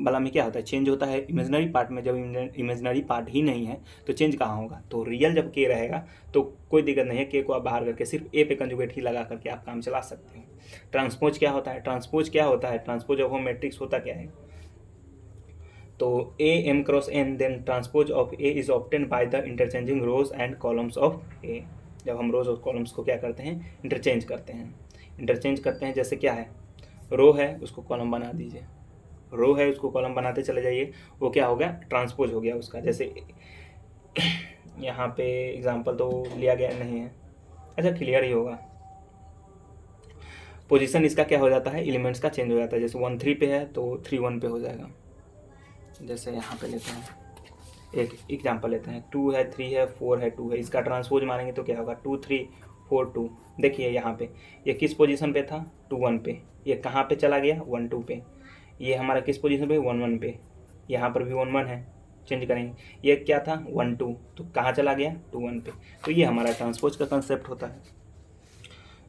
वाला में क्या होता है? चेंज होता है इमेजिनरी पार्ट में। जब इमेजिनरी पार्ट ही नहीं है तो चेंज कहाँ होगा? तो रियल जब के रहेगा तो कोई दिक्कत नहीं है, के को आप बाहर करके सिर्फ ए पे कंजुगेट ही लगा करके आप काम चला सकते हो। ट्रांसपोज क्या होता है? ट्रांसपोज क्या होता है? ट्रांसपोज ऑफ मैट्रिक्स होता क्या है? तो A M cross N, then transpose of A is obtain by the interchanging rows and columns of A. जब हम रोज और कॉलम्स को क्या करते हैं? इंटरचेंज करते हैं। जैसे क्या है, रो है उसको कॉलम बना दीजिए, रो है उसको कॉलम बनाते चले जाइए, वो क्या हो गया? ट्रांसपोज हो गया उसका। जैसे यहाँ पे एग्जांपल तो लिया गया नहीं है, अच्छा क्लियर ही होगा। पोजीशन इसका क्या हो जाता है? एलिमेंट्स का चेंज हो जाता है। जैसे 1 3 पे है तो 3 1 पे हो जाएगा। जैसे यहाँ पे लेते हैं एक एग्जांपल लेते हैं, 2 है 3 है 4 है 2 है, इसका ट्रांसपोज मारेंगे तो क्या होगा? 2 3 4 2। देखिए यहाँ पे ये किस पोजीशन पे था? 2 1 पे। ये कहाँ पे चला गया? 1 2 पे। ये हमारा किस पोजीशन पे? 1 1 पे। यहाँ पर भी 1 1 है, चेंज करेंगे। ये क्या था? 1 2, तो कहाँ चला गया? 2 1 पे। तो ये हमारा ट्रांसपोज का कंसेप्ट होता है।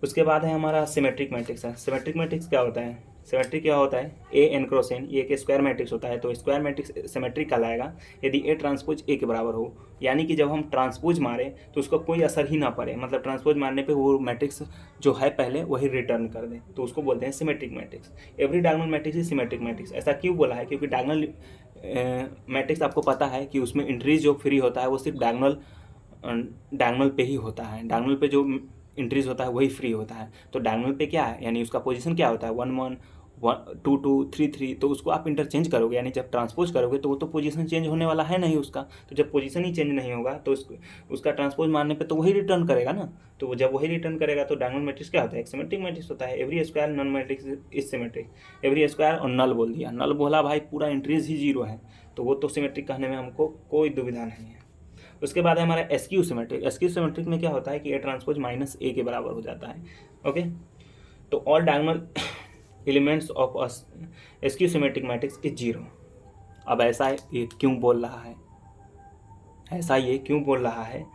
उसके बाद है हमारा सिमेट्रिक मैट्रिक्स है। सिमेट्रिक मैट्रिक्स क्या होता है? सिमेट्रिक क्या होता है, ए एन क्रॉस एन, ये एक स्क्वायर मैट्रिक्स होता है, तो स्क्वायर मैट्रिक्स सिमेट्रिक कहलाएगा यदि ए ट्रांसपोज ए के बराबर हो, यानी कि जब हम ट्रांसपोज मारें तो उसका कोई असर ही ना पड़े, मतलब ट्रांसपोज मारने पे वो मैट्रिक्स जो है पहले वही रिटर्न कर दें, तो उसको बोलते हैं symmetric matrix. Every diagonal matrix is symmetric matrix. ऐसा क्यों बोला है, क्योंकि डायगोनल मैट्रिक्स आपको पता है कि उसमें इंट्रीज जो फ्री होता है वो सिर्फ डायगोनल पे ही होता है, डायगोनल पे जो इंट्रीज होता है वही फ्री होता है। तो डायगोनल पे क्या है, यानी उसका पोजीशन क्या होता है 1 1 2 2 3 3, तो उसको आप इंटरचेंज करोगे, यानी जब ट्रांसपोज करोगे तो वो तो पोजीशन चेंज होने वाला है नहीं उसका, तो जब पोजीशन ही चेंज नहीं होगा तो उसका ट्रांसपोज मारने पे तो वही रिटर्न करेगा ना, तो जब वही रिटर्न करेगा तो डायगोनल मैट्रिक्स क्या होता है, एक सिमेट्रिक मैट्रिक्स होता है। Every square non matrix is symmetric. Every square और नल बोल दिया, नल बोला भाई पूरा इंट्रीज ही जीरो है, तो वो तो सिमेट्रिक कहने में हमको कोई दुविधा नहीं है। उसके बाद है हमारा एसक्यू सिमेट्रिक। एसक्यू सिमेट्रिक में क्या होता है कि ए ट्रांसपोज माइनस ए के बराबर हो जाता है। ओके, तो all diagonal elements of SQ symmetric matrix is zero. अब ऐसा ये क्यों बोल रहा है, ऐसा ये क्यों बोल रहा है,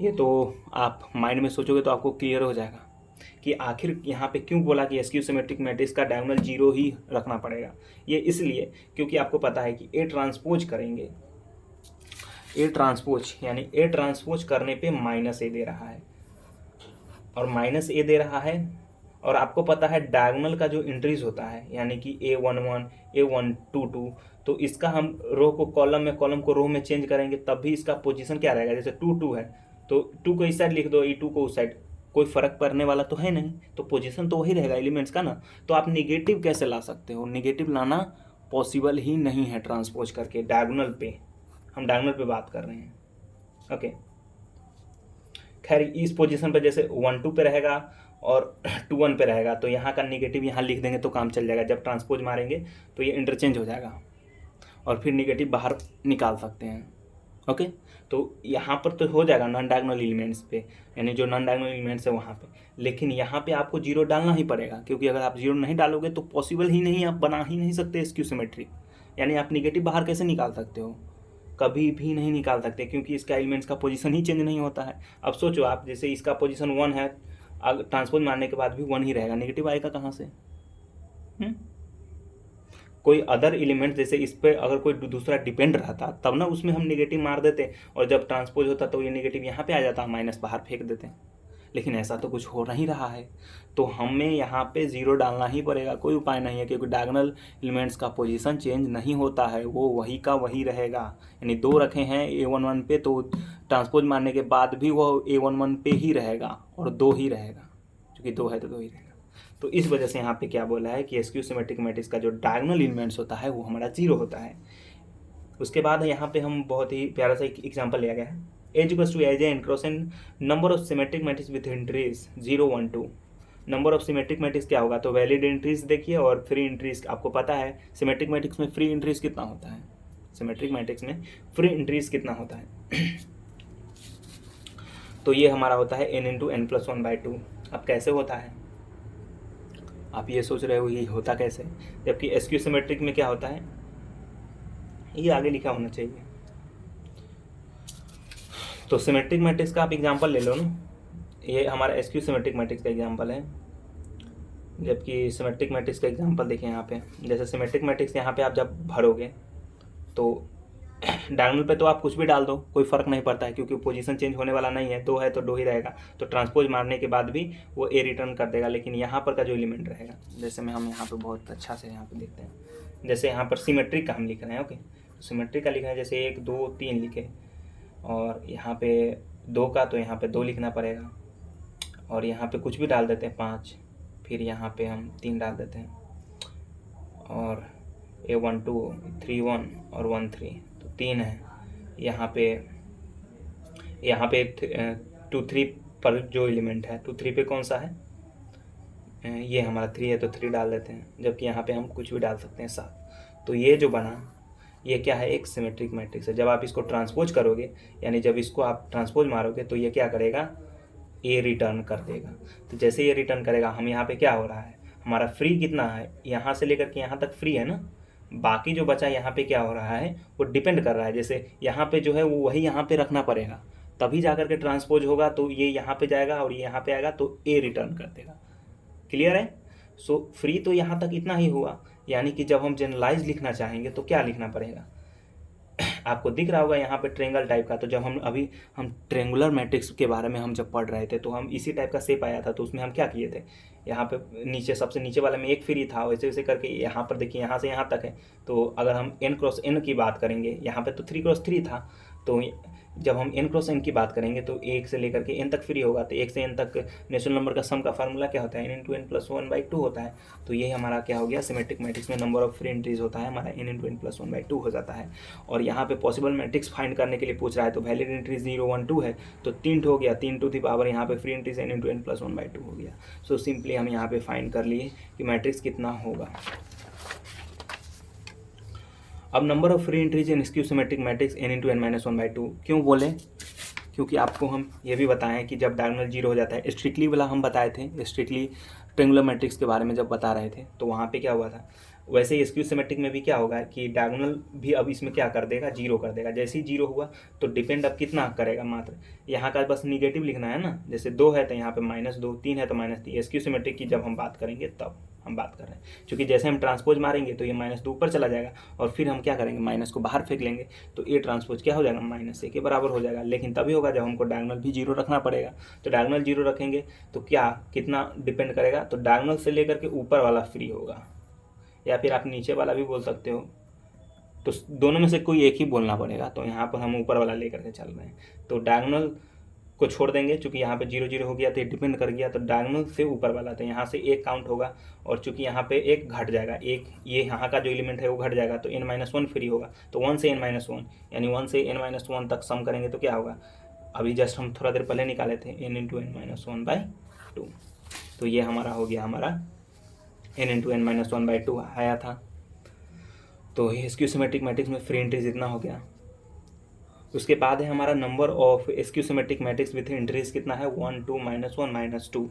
ये तो आप माइंड में सोचोगे तो आपको क्लियर हो जाएगा कि आखिर यहाँ पे क्यों बोला कि एसक्यू सिमेट्रिक मैट्रिक्स का डायगोनल जीरो ही रखना पड़ेगा। ये इसलिए क्योंकि आपको पता है कि ए ट्रांसपोज करेंगे, ए ट्रांसपोज यानी ए ट्रांसपोज करने पे माइनस ए दे रहा है, और माइनस ए दे रहा है, और आपको पता है डायगोनल का जो इंट्रीज होता है यानी कि A11 A1 2 तो इसका हम रो को कॉलम में, कॉलम को रो में चेंज करेंगे तब भी इसका पोजीशन क्या रहेगा, जैसे 2 2 है तो 2 को इस साइड लिख दो, E2 को उस साइड, कोई फर्क पड़ने वाला तो है नहीं, तो पोजीशन तो वही रहेगा एलिमेंट्स का ना। तो आप निगेटिव कैसे ला सकते हो, निगेटिव लाना पॉसिबल ही नहीं है ट्रांसपोज करके डायगोनल पे, हम डायगोनल पे बात कर रहे हैं। ओके, खैर इस पोजीशन पे जैसे 1 2 पे रहेगा और 2 1 पे रहेगा, तो यहाँ का निगेटिव यहाँ लिख देंगे तो काम चल जाएगा, जब ट्रांसपोज मारेंगे तो ये इंटरचेंज हो जाएगा और फिर निगेटिव बाहर निकाल सकते हैं। ओके, तो यहाँ पर तो हो जाएगा नॉन डायगोनल एलिमेंट्स पे, यानी जो नॉन डायगोनल एलिमेंट्स है वहाँ पे, लेकिन यहाँ पे आपको जीरो डालना ही पड़ेगा, क्योंकि अगर आप जीरो नहीं डालोगे तो पॉसिबल ही नहीं, आप बना ही नहीं सकते एसक्यू सिमेट्री, यानी आप निगेटिव बाहर कैसे निकाल सकते हो, कभी भी नहीं निकाल सकते, क्योंकि इसका एलिमेंट्स का पोजीशन ही चेंज नहीं होता है। अब सोचो आप, जैसे इसका पोजीशन 1 है, अगर ट्रांसपोज मारने के बाद भी 1 ही रहेगा, नेगेटिव आएगा कहाँ से? कोई अदर एलिमेंट जैसे इस पर अगर कोई दूसरा डिपेंड रहता तब ना उसमें हम नेगेटिव मार देते, और जब ट्रांसपोज होता तो ये नेगेटिव यहाँ पे आ जाता, माइनस बाहर फेंक देते, लेकिन ऐसा तो कुछ हो नहीं रहा है, तो हमें यहाँ पे जीरो डालना ही पड़ेगा, कोई उपाय नहीं है, क्योंकि डायगोनल एलिमेंट्स का पोजीशन चेंज नहीं होता है, वो वही का वही रहेगा। यानी 2 रखे हैं A11 पे, तो ट्रांसपोज मारने के बाद भी वो A11 पे ही रहेगा और 2 ही रहेगा, क्योंकि 2 है तो 2 ही रहेगा। तो इस वजह से यहाँ पे क्या बोला है कि एसक्यू सिमेट्रिक मैट्रिक्स का जो डायगोनल एलिमेंट्स होता है वो हमारा जीरो होता है। उसके बाद यहाँ पे हम बहुत ही प्यारा सा एक एग्जाम्पल लिया गया है, as equals to as n cross n number of symmetric matrix with entries 0 1 2। Number of symmetric matrix क्या होगा, तो वैलिड एंट्रीज देखिए और फ्री एंट्रीज, आपको पता है सिमेट्रिक मैट्रिक्स में फ्री एंट्रीज कितना होता है, सिमेट्रिक मैट्रिक्स में फ्री एंट्रीज कितना होता है तो ये हमारा होता है n इंटू एन प्लस 1/2। अब कैसे होता है, आप ये सोच रहे हो ये होता कैसे, जबकि एसक्यू सिमेट्रिक में क्या होता है, ये आगे लिखा होना चाहिए। तो सिमेट्रिक मैट्रिक्स का आप एग्जांपल ले लो ना, ये हमारा एसक्यू सिमेट्रिक मैट्रिक्स का एग्जांपल है, जबकि सिमेट्रिक मैट्रिक्स का एग्जांपल देखिए यहाँ पे, जैसे सिमेट्रिक मैट्रिक्स यहाँ पे आप जब भरोगे तो डायगोनल पे तो आप कुछ भी डाल दो, कोई फर्क नहीं पड़ता है, क्योंकि पोजीशन चेंज होने वाला नहीं है, 2 है तो 2 ही रहेगा, तो ट्रांसपोज मारने के बाद भी वो ए रिटर्न कर देगा। लेकिन यहाँ पर का जो एलिमेंट रहेगा, जैसे में हम यहाँ पे बहुत अच्छा से यहाँ पे देखते हैं, जैसे यहाँ पर सिमेट्रिक का हम लिख रहे हैं। ओके, तो सिमेट्रिक का लिखना है, जैसे 1 2 3 लिखे, और यहाँ पे 2 का तो यहाँ पे 2 लिखना पड़ेगा, और यहाँ पे कुछ भी डाल देते हैं 5, फिर यहाँ पे हम 3 डाल देते हैं, और A1 2 3 1 और 1 3 तो 3 है। यहाँ पे 2 3 पर जो एलिमेंट है 2 3 पे कौन सा है, ये हमारा 3 है तो 3 डाल देते हैं, जबकि यहाँ पे हम कुछ भी डाल सकते हैं 7। तो ये जो बना ये क्या है, एक सिमेट्रिक मैट्रिक्स है। जब आप इसको ट्रांसपोज करोगे, यानी जब इसको आप ट्रांसपोज मारोगे तो ये क्या करेगा, ए रिटर्न कर देगा। तो जैसे ये रिटर्न करेगा, हम यहाँ पे क्या हो रहा है, हमारा फ्री कितना है, यहाँ से लेकर के यहाँ तक फ्री है ना, बाकी जो बचा यहाँ पे क्या हो रहा है वो डिपेंड कर रहा है, जैसे यहाँ पे जो है वो वही यहाँ पे रखना पड़ेगा, तभी जा करके ट्रांसपोज होगा, तो ये यहाँ पे जाएगा और ये यहाँ पे आएगा तो ए रिटर्न कर देगा। क्लियर है? सो फ्री तो यहाँ तक इतना ही हुआ, यानी कि जब हम जनरलाइज लिखना चाहेंगे तो क्या लिखना पड़ेगा, आपको दिख रहा होगा यहाँ पे ट्रेंगल टाइप का। तो जब हम ट्रेंगुलर मैट्रिक्स के बारे में हम जब पढ़ रहे थे तो हम इसी टाइप का शेप आया था, तो उसमें हम क्या किए थे, यहाँ पे नीचे सबसे नीचे वाले में एक फ्री था, वैसे वैसे करके यहाँ पर देखिए यहाँ से यहाँ तक है। तो अगर हम n क्रॉस n की बात करेंगे, यहाँ पे तो 3 क्रॉस 3 था, तो जब हम n क्रॉस n की बात करेंगे तो 1 से लेकर के n तक फ्री होगा। तो 1 से n तक नेचुरल नंबर का सम का फार्मूला क्या होता है, n इंटू एन प्लस 1/2 होता है। तो ये हमारा क्या हो गया, सिमेट्रिक मैट्रिक्स में नंबर ऑफ फ्री एंट्रीज होता है हमारा n इंटू एन प्लस 1/2 हो जाता है। और यहाँ पे पॉसिबल मैट्रिक्स फाइंड करने के लिए पूछ रहा है, तो वैलिड एंट्रीज 0 1 2 है, तो 3 हो गया, 3 टू दी पावर यहाँ पे free entries n into n plus 1/2 हो गया। सो सिंपली हम यहाँ पे फाइंड कर लिए कि मैट्रिक्स कितना होगा। अब number of free entries in skew symmetric matrix n into n minus 1/2 क्यों बोले, क्योंकि आपको हम ये भी बताएं कि जब डायगोनल 0 हो जाता है, स्ट्रिक्टली वाला हम बताए थे, स्ट्रिक्टली ट्रेंगुलर मैट्रिक्स के बारे में जब बता रहे थे तो वहाँ पे क्या हुआ था, वैसे ही स्क्यू सिमेट्रिक में भी क्या होगा कि डायगोनल भी अब इसमें क्या कर देगा, 0 कर देगा। जैसे ही 0 हुआ तो डिपेंड अब कितना करेगा, मात्र यहाँ का बस निगेटिव लिखना है ना, जैसे 2 है तो यहाँ पे -2, 3 है तो -3। स्क्यू सिमेट्रिक की जब हम बात करेंगे तब हम बात कर रहे हैं, क्योंकि जैसे हम ट्रांसपोज मारेंगे तो ये -2 ऊपर चला जाएगा और फिर हम क्या करेंगे, माइनस को बाहर फेंक लेंगे, तो ए ट्रांसपोज क्या हो जाएगा, -a के बराबर हो जाएगा। लेकिन तभी होगा जब हमको डायगोनल भी 0 रखना पड़ेगा। तो डायगोनल 0 रखेंगे तो क्या कितना डिपेंड करेगा, तो डायगोनल से लेकर के ऊपर वाला फ्री होगा, या फिर आप नीचे वाला भी बोल सकते हो, तो दोनों में से कोई एक ही बोलना पड़ेगा। तो यहाँ पर हम ऊपर वाला लेकर के चल रहे हैं, तो डायगोनल को छोड़ देंगे, चूँकि यहाँ पे 0 0 हो गया तो ये डिपेंड कर गया, तो डायगोनल से ऊपर वाला, तो यहाँ से एक काउंट होगा, और चूँकि यहाँ पे एक घट जाएगा, एक ये यहाँ का जो एलिमेंट है वो घट जाएगा, तो n-1 फ्री होगा। तो 1 से n-1 यानी 1 से n-1 तक सम करेंगे तो क्या होगा, अभी जस्ट हम थोड़ा देर पहले निकाले थे n इंटू n-1/2, तो ये हमारा हो गया, हमारा n इंटू n-1/2 आया था। तो स्क्यू सिमेट्रिक मैट्रिक्स में फ्री एंट्रीज इतना हो गया। उसके बाद है हमारा number of skew symmetric matrix with entries कितना है, 1 2 -1 -2,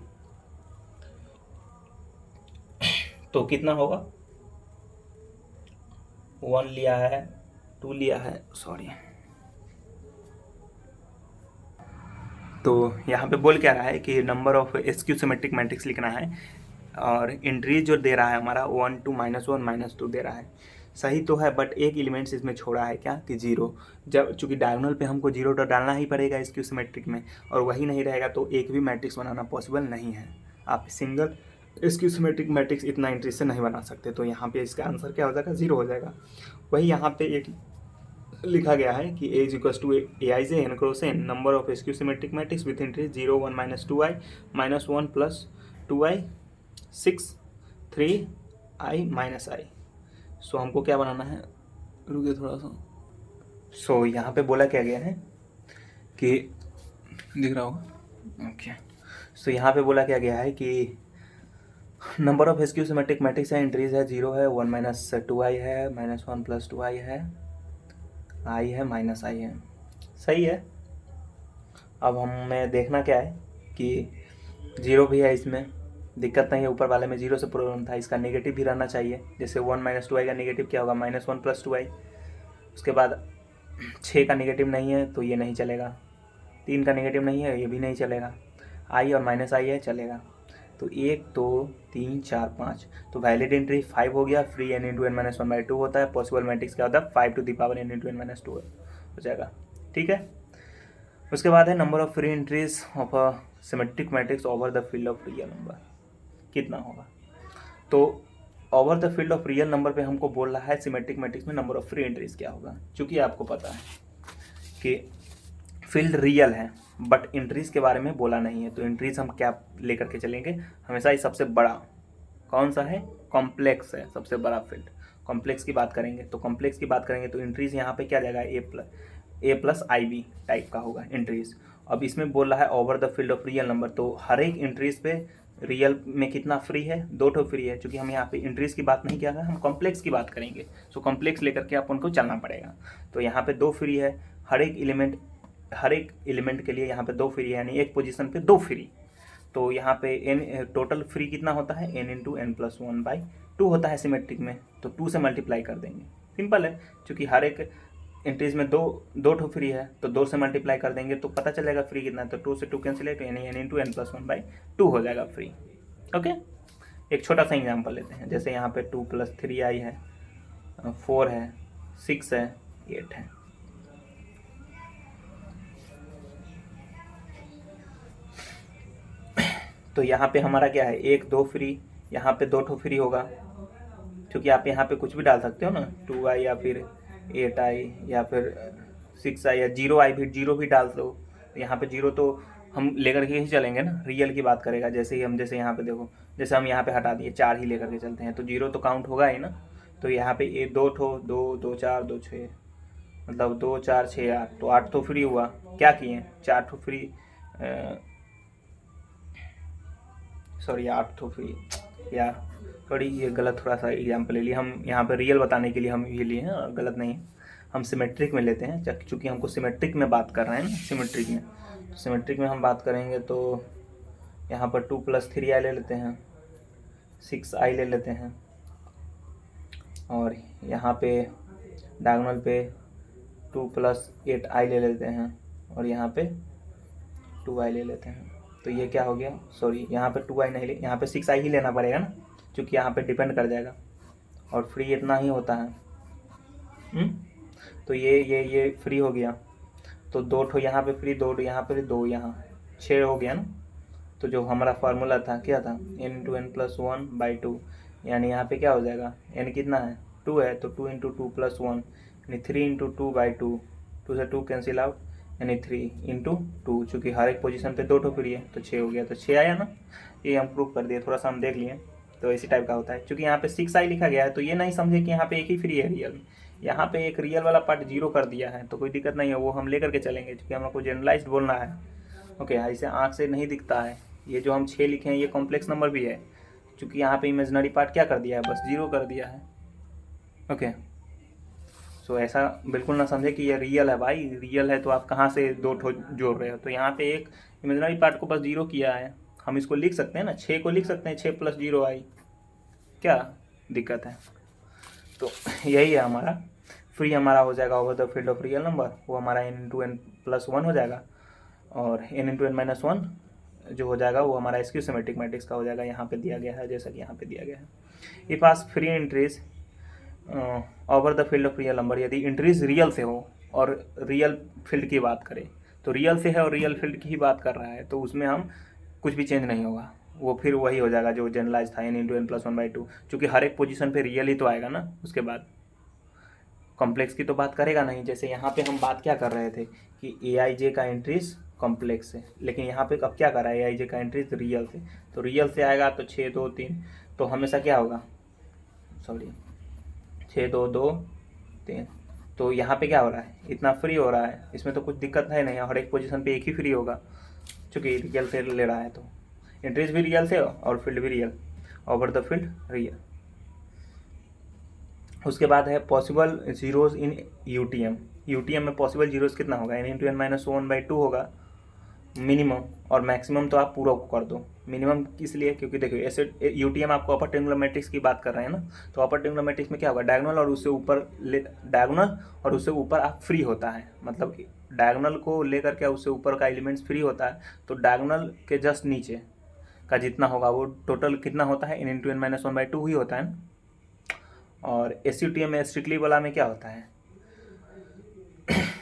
तो कितना होगा, 1 लिया है, 2 लिया है, सॉरी। तो यहाँ पे बोल क्या रहा है कि number of skew symmetric matrix लिखना है, और एंट्रीज जो दे रहा है हमारा 1 2 -1 -2 दे रहा है। सही तो है, बट एक एलिमेंट्स इसमें छोड़ा है, क्या कि 0। जब चूँकि डायगोनल पे हमको 0 तो डालना ही पड़ेगा स्क्यू सिमेट्रिक में, और वही नहीं रहेगा तो एक भी मैट्रिक्स बनाना पॉसिबल नहीं है। आप सिंगल स्क्यू सिमेट्रिक मैट्रिक्स इतना एंट्री से नहीं बना सकते। तो यहाँ पे इसका आंसर क्या हो जाएगा, 0 हो जाएगा। वही यहाँ पे एक लिखा गया है कि A = Aij n cross n number of skew symmetric matrix with entries 0 1 -2i -1 + 2i 6 3i -i। सो हमको क्या बनाना है, रुकिए थोड़ा सा। सो यहाँ पे बोला क्या गया है कि दिख रहा होगा, ओके। सो यहाँ पे बोला क्या गया है कि number of skew symmetric matrix है, एंट्रीज है 0 है, 1 - 2i है, -1 + 2i है, i है, -i है। सही है। अब हमें देखना क्या है कि 0 भी है, इसमें दिक्कत नहीं है, ऊपर वाले में 0 से प्रॉब्लम था, इसका नेगेटिव भी रहना चाहिए। जैसे 1 - 2i का नेगेटिव क्या होगा, -1 + 2i। उसके बाद 6 का नेगेटिव नहीं है तो ये नहीं चलेगा, 3 का नेगेटिव नहीं है ये भी नहीं चलेगा, i और -i है, चलेगा। तो 1 2 3 4 5, तो वैलिड एंट्री 5 हो गया। फ्री n इंटू n-1/2 होता है। पॉसिबल मैट्रिक्स क्या होता है, 5 to the power n into n-2 हो जाएगा, ठीक है। उसके बाद है number of free entries of a symmetric matrix over the field of real number, कितना होगा। तो over the field of real number पे हमको बोल रहा है सिमेट्रिक मैट्रिक्स में नंबर ऑफ फ्री एंट्रीज क्या होगा। चूँकि आपको पता है कि फील्ड रियल है बट एंट्रीज के बारे में बोला नहीं है, तो एंट्रीज हम क्या लेकर के चलेंगे, हमेशा ही सबसे बड़ा कौन सा है, कॉम्प्लेक्स है, सबसे बड़ा फील्ड कॉम्प्लेक्स की बात करेंगे। तो कॉम्प्लेक्स की बात करेंगे तो एंट्रीज यहाँ पे क्या जाएगा, a+ib टाइप का होगा एंट्रीज। अब इसमें बोल रहा है over the field of real number, तो हर एक एंट्रीज पे रियल में कितना फ्री है, 2 ठो फ्री है। क्योंकि हम यहाँ पे इंट्रीज की बात नहीं किया है, हम कॉम्प्लेक्स की बात करेंगे। सो कॉम्प्लेक्स लेकर के अपन को चलना पड़ेगा। तो यहाँ पे 2 फ्री है, हर एक एलिमेंट के लिए यहाँ पे 2 फ्री है, यानी एक पोजीशन पे 2 फ्री। तो यहाँ पे n टोटल फ्री कितना होता है, n इंटू n+1/2 होता है सिमेट्रिक में। तो 2 से मल्टीप्लाई कर देंगे, सिंपल है। क्योंकि हर एक एंट्रीज में दो ठो फ्री है, तो 2 से मल्टीप्लाई कर देंगे तो पता चलेगा फ्री कितना है। तो 2 से 2 कैंसिल है, तो n इंटू n+1/2 हो जाएगा फ्री। ओके, एक छोटा सा एग्जाम्पल लेते हैं, जैसे यहाँ पे 2 + 3i है, 4 है, 6 है, 8 है। तो यहाँ पे हमारा क्या है, 1 2 फ्री, यहाँ पे 2 ठो फ्री होगा, क्योंकि आप यहाँ पे कुछ भी डाल सकते हो ना, 2i या फिर 8i या फिर 6i या 0i भी, 0 भी डाल दो। यहाँ पे 0 तो हम लेकर के ही चलेंगे ना, रियल की बात करेगा। जैसे ही हम, जैसे यहाँ पे देखो, जैसे हम यहाँ पे हटा दिए 4 ही लेकर के चलते हैं, तो 0 तो काउंट होगा ही ना। तो यहाँ पे ये 2 ठो, 2 2 4 2 6, मतलब 2 4 6 8, तो 8 तो फ्री हुआ। क्या किए, 4 ठो फ्री, सॉरी 8 ठो फ्री यार, थोड़ी ये गलत थोड़ा सा एग्जाम्पल ले लिए हम, यहाँ पे रियल बताने के लिए हम ये लिए हैं, गलत नहीं है। हम सिमेट्रिक में लेते हैं, चूँकि हमको सिमेट्रिक में बात कर रहे हैं ना, सिमेट्रिक में, सिमेट्रिक में हम बात करेंगे तो यहाँ पर 2 + 3i ले लेते हैं, 6i ले लेते हैं, और यहाँ पे डायगोनल पे 2 + 8i ले लेते हैं, और यहाँ पे 2i ले लेते हैं। तो ये क्या हो गया, सॉरी यहाँ पे 2i नहीं ले, यहाँ पे 6i ही लेना पड़ेगा ना, क्योंकि यहाँ पे डिपेंड कर जाएगा, और फ्री इतना ही होता है। तो ये फ्री हो गया, तो 2 ठो यहाँ पे फ्री, 2 यहाँ पे, 2 यहाँ, 6 हो गया ना। तो जो हमारा फार्मूला था क्या था, n × n + 1/2, यानी यहाँ पे क्या हो जाएगा, n कितना है, 2 है, तो 2 × 2 + 1, यानी 3 × 2/2, 2 से 2 कैंसिल आउट, यानी 3 × 2, चूँकि हर एक पोजीशन पे 2 ठो फ्री है, तो 6 हो गया, तो 6 आया ना। ये हम प्रूव कर दिए, थोड़ा सा हम देख लिए। तो इसी टाइप का होता है, क्योंकि यहाँ पे 6i लिखा गया है, तो ये नहीं समझे कि यहाँ पे एक ही फ्री है रियल, यहाँ पे एक रियल वाला पार्ट 0 कर दिया है, तो कोई दिक्कत नहीं है, वो हम लेकर के चलेंगे, क्योंकि हम आपको जनरलाइज्ड बोलना है। ओके, ऐसे आँख से नहीं दिखता है। ये जो हम 6 लिखे हैं, ये कॉम्प्लेक्स नंबर भी है, क्योंकि यहाँ पे इमेजिनरी पार्ट क्या कर दिया है, बस 0 कर दिया है। ओके, सो ऐसा बिल्कुल ना समझे कि ये रियल है। भाई रियल है तो आप कहाँ से 2 ठो जोड़ रहे हो, तो यहाँ पे एक इमेजिनरी पार्ट को बस 0 किया है। हम इसको लिख सकते हैं ना, 6 को लिख सकते हैं, 6 + 0i, क्या दिक्कत है। तो यही है हमारा फ्री, हमारा हो जाएगा over the field of real number, वो हमारा n × n + 1 हो जाएगा, और n × n - 1 जो हो जाएगा वो हमारा स्क्यू सिमेट्रिक मैट्रिक्स का हो जाएगा। यहाँ पे दिया गया है, जैसा कि यहाँ पे दिया गया है, if ask free entries over the field of real number, यदि एंट्रीज रियल से हो और रियल फील्ड की बात करें, तो रियल से है और रियल फील्ड की ही बात कर रहा है, तो उसमें हम कुछ भी चेंज नहीं होगा, वो फिर वही हो जाएगा जो जनरलाइज था, n × n + 1/2, क्योंकि हर एक पोजीशन पे रियल ही तो आएगा ना, उसके बाद कॉम्प्लेक्स की तो बात करेगा नहीं। जैसे यहाँ पे हम बात क्या कर रहे थे कि aij का एंट्रीज कॉम्प्लेक्स है, लेकिन यहाँ पे अब क्या कर रहा है, aij का एंट्रीज रियल से, तो रियल से आएगा तो 6 2 3, तो हमेशा क्या होगा, सॉरी 6 2 2 3, तो यहाँ पे क्या हो रहा है, इतना फ्री हो रहा है, इसमें तो कुछ दिक्कत है नहीं, हर एक पोजीशन पे एक ही फ्री होगा, चूँकि रियल से ले रहा है, तो एंट्रीज भी रियल से और फील्ड भी real, over the field real. उसके बाद है पॉसिबल जीरोज़ इन यूटीएम। यूटीएम में पॉसिबल जीरोज़ कितना होगा, n × n - 1/2 होगा मिनिमम, और मैक्सिमम तो आप पूरा कर दो। मिनिमम इसलिए क्योंकि देखिए ऐसे यूटीएम आपको अपर ट्रायंगुलर मैट्रिक्स की बात कर रहे हैं ना, तो अपर ट्रायंगुलर मैट्रिक्स में क्या होगा, डायगोनल और उससे ऊपर, डायगोनल और उससे ऊपर आप फ्री होता है, मतलब डायगोनल को लेकर के उससे ऊपर का एलिमेंट्स फ्री होता है, तो डायगोनल के जस्ट नीचे का जितना होगा वो टोटल कितना होता है, n × n - 1/2 ही होता है ना। और एसयूटीएम में स्ट्रिक्टली वाला में क्या होता है,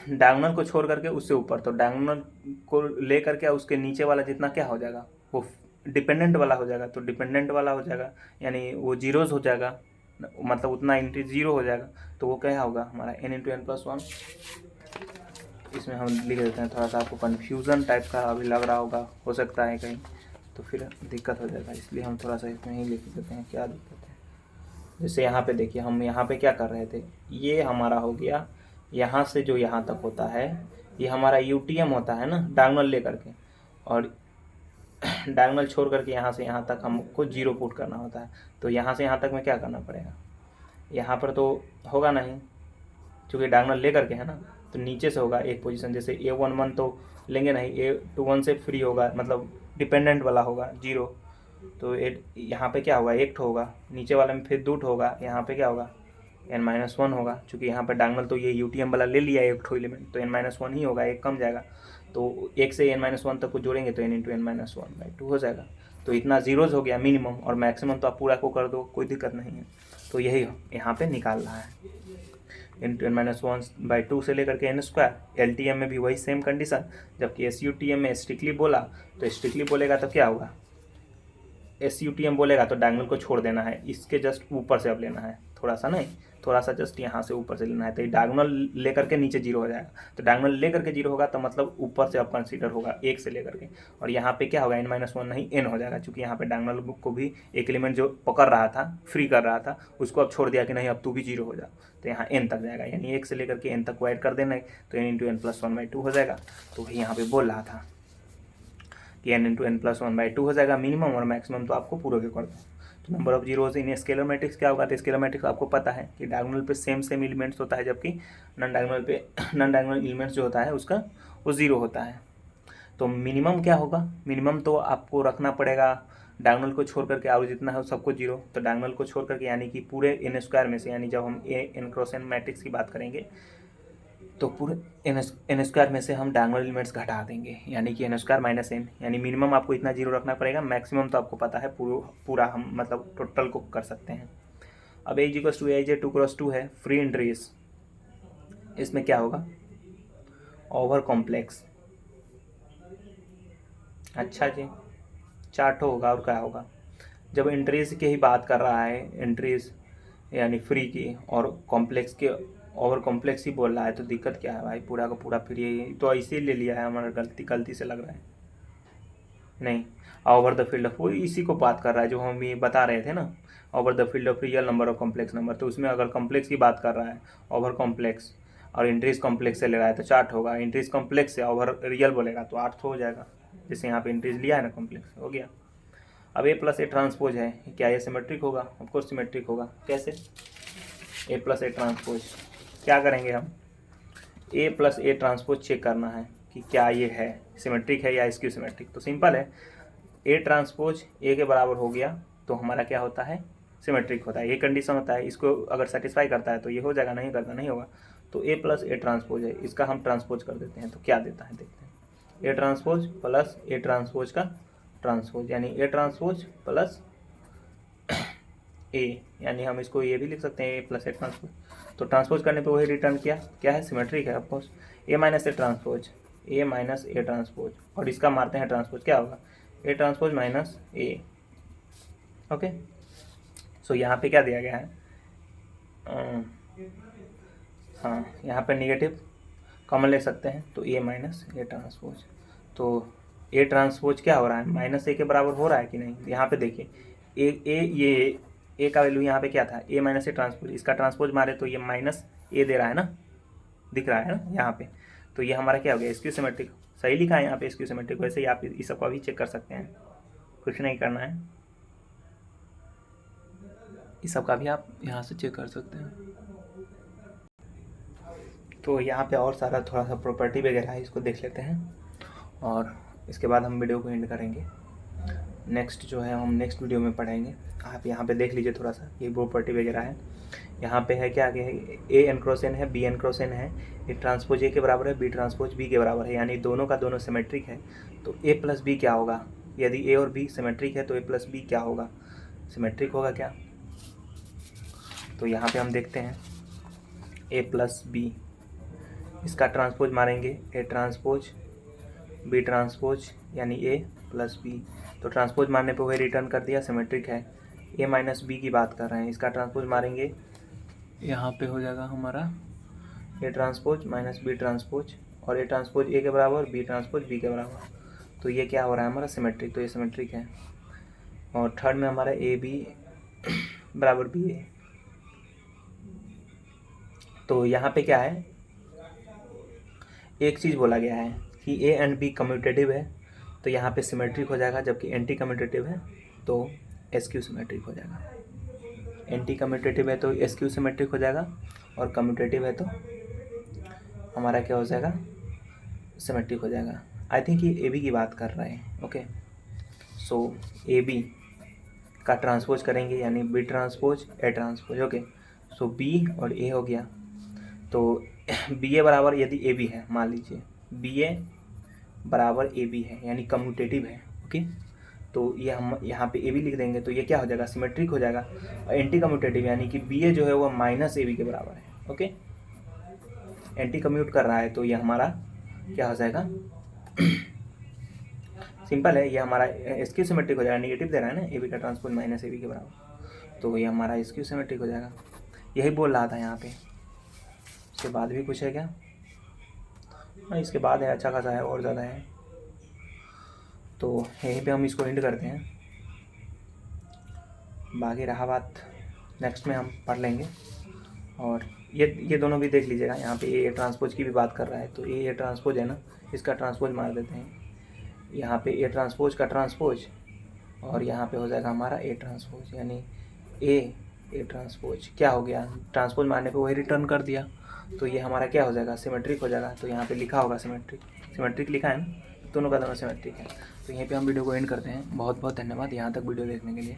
डायगोनल को छोड़ करके उससे ऊपर, तो डायगोनल को ले करके उसके नीचे वाला जितना क्या हो जाएगा, वो डिपेंडेंट वाला हो जाएगा, तो डिपेंडेंट वाला हो जाएगा, यानी वो जीरोज़ हो जाएगा, मतलब उतना एंट्री 0 हो जाएगा, तो वो क्या होगा हमारा n × n + 1। इसमें हम लिख देते हैं, थोड़ा सा आपको कन्फ्यूज़न टाइप का अभी लग रहा होगा, हो सकता है कहीं, तो फिर दिक्कत हो जाएगा, इसलिए हम थोड़ा सा इसमें ही लिख देते हैं, क्या दिक्कत है। जैसे यहाँ पे देखिए, हम यहाँ पे क्या कर रहे थे, ये हमारा हो गया यहाँ से जो यहाँ तक होता है, ये हमारा यूटीएम होता है ना, डायगोनल ले करके, और डायगोनल छोड़ करके यहाँ से यहाँ तक हमको 0 पुट करना होता है, तो यहाँ से यहाँ तक में क्या करना पड़ेगा, यहाँ पर तो होगा नहीं, क्योंकि डायगोनल ले करके है ना, तो नीचे से होगा एक पोजीशन, जैसे a11 तो लेंगे नहीं, a21 से फ्री होगा, मतलब डिपेंडेंट वाला होगा 0, तो यहाँ पे क्या होगा, 1 होगा, नीचे वाले में फिर 2 होगा, यहाँ पे क्या होगा n - 1 होगा, क्योंकि यहाँ पर डायगोनल तो ये यूटीएम वाला ले लिया है 1 एलिमेंट, तो n - 1 ही होगा, 1 कम जाएगा, तो 1 से n - 1 तक को जोड़ेंगे तो n × n - 1/2 हो जाएगा। तो इतना जीरोज हो गया मिनिमम, और मैक्सिमम तो आप पूरा को कर दो, कोई दिक्कत नहीं है। तो यही यहाँ पे निकाल रहा है n-1/2 से लेकर के n²। LTM में भी वही सेम कंडीशन, जबकि SUTM में स्ट्रिक्टली बोला, तो स्ट्रिक्टली बोलेगा तो क्या होगा, SUTM बोलेगा तो डायगोनल को छोड़ देना है, इसके जस्ट ऊपर से अब लेना है, थोड़ा सा नहीं, थोड़ा सा जस्ट यहाँ से ऊपर से लेना है, तो ये डायगोनल लेकर के नीचे जीरो हो जाएगा। तो डायगोनल लेकर के जीरो होगा तो मतलब ऊपर से अब कंसीडर होगा 1 से लेकर के, और यहाँ पे क्या होगा n-1 नहीं n हो जाएगा, क्योंकि यहाँ पे डायगोनल को भी एक एलिमेंट जो पकड़ रहा था, फ्री कर रहा था, उसको अब छोड़ दिया कि नहीं अब तू भी जीरो हो जा, तो यहाँ n तक जाएगा, यानी 1 से लेकर के n तक को ऐड कर देना है, तो n×n+1/2 हो जाएगा। तो वही यहाँ पे बोल रहा था कि n×n+1/2 हो जाएगा मिनिमम, और मैक्सिमम तो आपको पूरे के कर दो। तो number of zeros in scalar matrix क्या होगा, तो स्केलर मैट्रिक्स आपको पता है कि डायगोनल पे सेम एलिमेंट्स होता है, जबकि नॉन डायगोनल एलिमेंट्स जो होता है उसका वो जीरो होता है। तो मिनिमम क्या होगा, मिनिमम तो आपको रखना पड़ेगा डायगोनल को छोड़ करके, और जितना है सबको जीरो, तो डायगोनल को छोड़ करके यानी कि पूरे n² में से, यानी जब हम n×n मैट्रिक्स की बात करेंगे तो पूरे n² में से हम डायगोनल एलिमेंट्स घटा देंगे, यानी कि n² - n, यानी मिनिमम आपको इतना जीरो रखना पड़ेगा, मैक्सिमम तो आपको पता है पूरा हम मतलब टोटल को कर सकते हैं। अब A=AJ 2×2 है, फ्री इंट्रीज, इसमें क्या होगा, ओवर कॉम्प्लेक्स, अच्छा जी, चार्ट होगा और क्या होगा। जब एंट्रीज की ही बात कर रहा है, एंट्रीज यानी फ्री की, और कॉम्प्लेक्स के ओवर कॉम्प्लेक्स ही बोल रहा है, तो दिक्कत क्या है भाई, पूरा का पूरा फ्री तो ऐसे ही ले लिया है, हमारा गलती से लग रहा है, नहीं, ओवर द फील्ड ऑफ, वो इसी को बात कर रहा है जो हम ये बता रहे थे ना, over the field of real number और कॉम्प्लेक्स नंबर। तो उसमें अगर कॉम्प्लेक्स की बात कर रहा है, ओवर कॉम्प्लेक्स, और इंट्रीज कॉम्प्लेक्स से ले रहा है तो चार्ट होगा, इंट्रीज कॉम्प्लेक्स से ओवर रियल बोलेगा तो 8 हो जाएगा, जैसे यहाँ पे इंट्रीज लिया है ना, कॉम्प्लेक्स हो गया। अब A+A ट्रांसपोज है, क्या ये सिमेट्रिक होगा, ऑफकोर्स सिमेट्रिक होगा, कैसे, A+A ट्रांसपोज, क्या करेंगे हम, A+A ट्रांसपोज चेक करना है कि क्या ये है सिमेट्रिक है या स्क्यू सिमेट्रिक। तो सिंपल है, A ट्रांसपोज A के बराबर हो गया तो हमारा क्या होता है, सिमेट्रिक होता है, ये कंडीशन होता है, इसको अगर सेटिस्फाई करता है तो ये हो जाएगा, नहीं करता नहीं होगा। तो A+A ट्रांसपोज है, इसका हम ट्रांसपोज कर देते हैं, तो क्या देता है देखते हैं, A transpose plus A transpose का ट्रांसपोज, यानी A ट्रांसपोज प्लस A, यानी हम इसको ये भी लिख सकते हैं A+A ट्रांसपोज। तो ट्रांसपोज करने पे वही रिटर्न किया, क्या है, सिमेट्रिक है of course. A-A transpose, A-A transpose, और इसका मारते हैं ट्रांसपोज, क्या होगा, A transpose minus A, okay. So यहाँ पे क्या दिया गया है, हाँ यहाँ पे नेगेटिव कॉमन ले सकते हैं, तो A-A ट्रांसपोज, तो A ट्रांसपोज क्या हो रहा है, -A के बराबर हो रहा है कि नहीं, यहाँ पे देखिए ये A का वैल्यू यहाँ पे क्या था, A-A ट्रांसपोज, इसका ट्रांसपोज मारे तो ये -A दे रहा है ना, दिख रहा है ना यहाँ पे, तो ये हमारा क्या हो गया, स्क्यू सिमेट्रिक, सही लिखा है यहाँ पे स्क्यू सिमेट्रिक। वैसे ही आप इस सबको भी चेक कर सकते हैं, कुछ नहीं करना है, इस सब का भी आप यहाँ से चेक कर सकते हैं। तो यहाँ पे और सारा थोड़ा सा प्रॉपर्टी वगैरह है, इसको देख लेते हैं और इसके बाद हम वीडियो को एंड करेंगे। नेक्स्ट जो है हम नेक्स्ट वीडियो में पढ़ेंगे, आप यहाँ पे देख लीजिए थोड़ा सा, ये प्रॉपर्टी वगैरह है। यहाँ पे है क्या आगे है, A(n×n) है, B(n×n) है, ये ट्रांसपोज A के बराबर है, B ट्रांसपोज B के बराबर है, यानी दोनों का दोनों सिमेट्रिक है। तो A+B क्या होगा, यदि A और B सिमेट्रिक है तो A+B क्या होगा, सिमेट्रिक होगा क्या। तो यहाँ पे हम देखते हैं A+B, इसका ट्रांसपोज मारेंगे A ट्रांसपोज B ट्रांसपोज, यानी A+B, तो ट्रांसपोज मारने पे वही रिटर्न कर दिया, सिमेट्रिक है। A-B की बात कर रहे हैं, इसका ट्रांसपोज मारेंगे, यहाँ पे हो जाएगा हमारा A ट्रांसपोज B ट्रांसपोज, और A ट्रांसपोज A के बराबर, B ट्रांसपोज B के बराबर, तो ये क्या हो रहा है हमारा, सिमेट्रिक, तो ये सिमेट्रिक है। और थर्ड में हमारा AB बराबर BA, तो यहाँ पे क्या है, एक चीज़ बोला गया है कि A एंड B कम्यूटेटिव है, तो यहाँ पे सिमेट्रिक हो जाएगा, जबकि एंटी कम्यूटेटिव है तो SQ सिमेट्रिक हो जाएगा। एंटी कम्यूटेटिव है तो SQ सिमेट्रिक हो जाएगा, और कम्यूटेटिव है तो हमारा क्या हो जाएगा, सिमेट्रिक हो जाएगा। आई थिंक ये AB की बात कर रहे हैं, ओके। सो AB का ट्रांसपोज करेंगे, यानी B transpose A transpose, okay. So B और A हो गया, तो BA बराबर यदि AB है, मान लीजिए BA बराबर AB है, यानी कम्यूटेटिव है, ओके। तो ये हम यहाँ पे ए बी लिख देंगे तो ये क्या हो जाएगा, सिमेट्रिक हो जाएगा। और एंटी कम्यूटेटिव यानी कि बी ए जो है वो माइनस ए बी के बराबर है। ओके, एंटी कम्यूट कर रहा है तो ये हमारा क्या हो जाएगा, सिंपल है, ये हमारा स्क्यू सिमेट्रिक हो जाएगा, निगेटिव दे रहा है ना, ए बी का ट्रांसपोज माइनस ए बी के बराबर, तो ये हमारा स्क्यू सिमेट्रिक हो जाएगा। यही बोल रहा था यहाँ पे। इसके बाद भी कुछ है क्या? हाँ, इसके बाद है, अच्छा खासा है, और ज़्यादा है, तो यहीं पे हम इसको एंड करते हैं। बाकी रहा बात नेक्स्ट में हम पढ़ लेंगे। और ये दोनों भी देख लीजिएगा, यहाँ पे ए ट्रांसपोज की भी बात कर रहा है, तो ए ट्रांसपोज है ना, इसका ट्रांसपोज मार देते हैं। यहाँ पे ए ट्रांसपोज का ट्रांसपोज, और यहाँ पे हो जाएगा हमारा ए ट्रांसपोज, यानी ए ट्रांसपोज क्या हो गया, ट्रांसपोज मारने पे वही रिटर्न कर दिया, तो ये हमारा क्या हो जाएगा, सिमेट्रिक हो जाएगा। तो यहाँ पे लिखा होगा सिमेट्रिक लिखा है ना, दोनों का दोनों सिमेट्रिक है। तो यहीं पे हम वीडियो को एंड करते हैं। बहुत बहुत धन्यवाद यहाँ तक वीडियो देखने के लिए।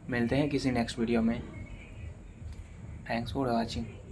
मिलते हैं किसी नेक्स्ट वीडियो में। Thanks for watching.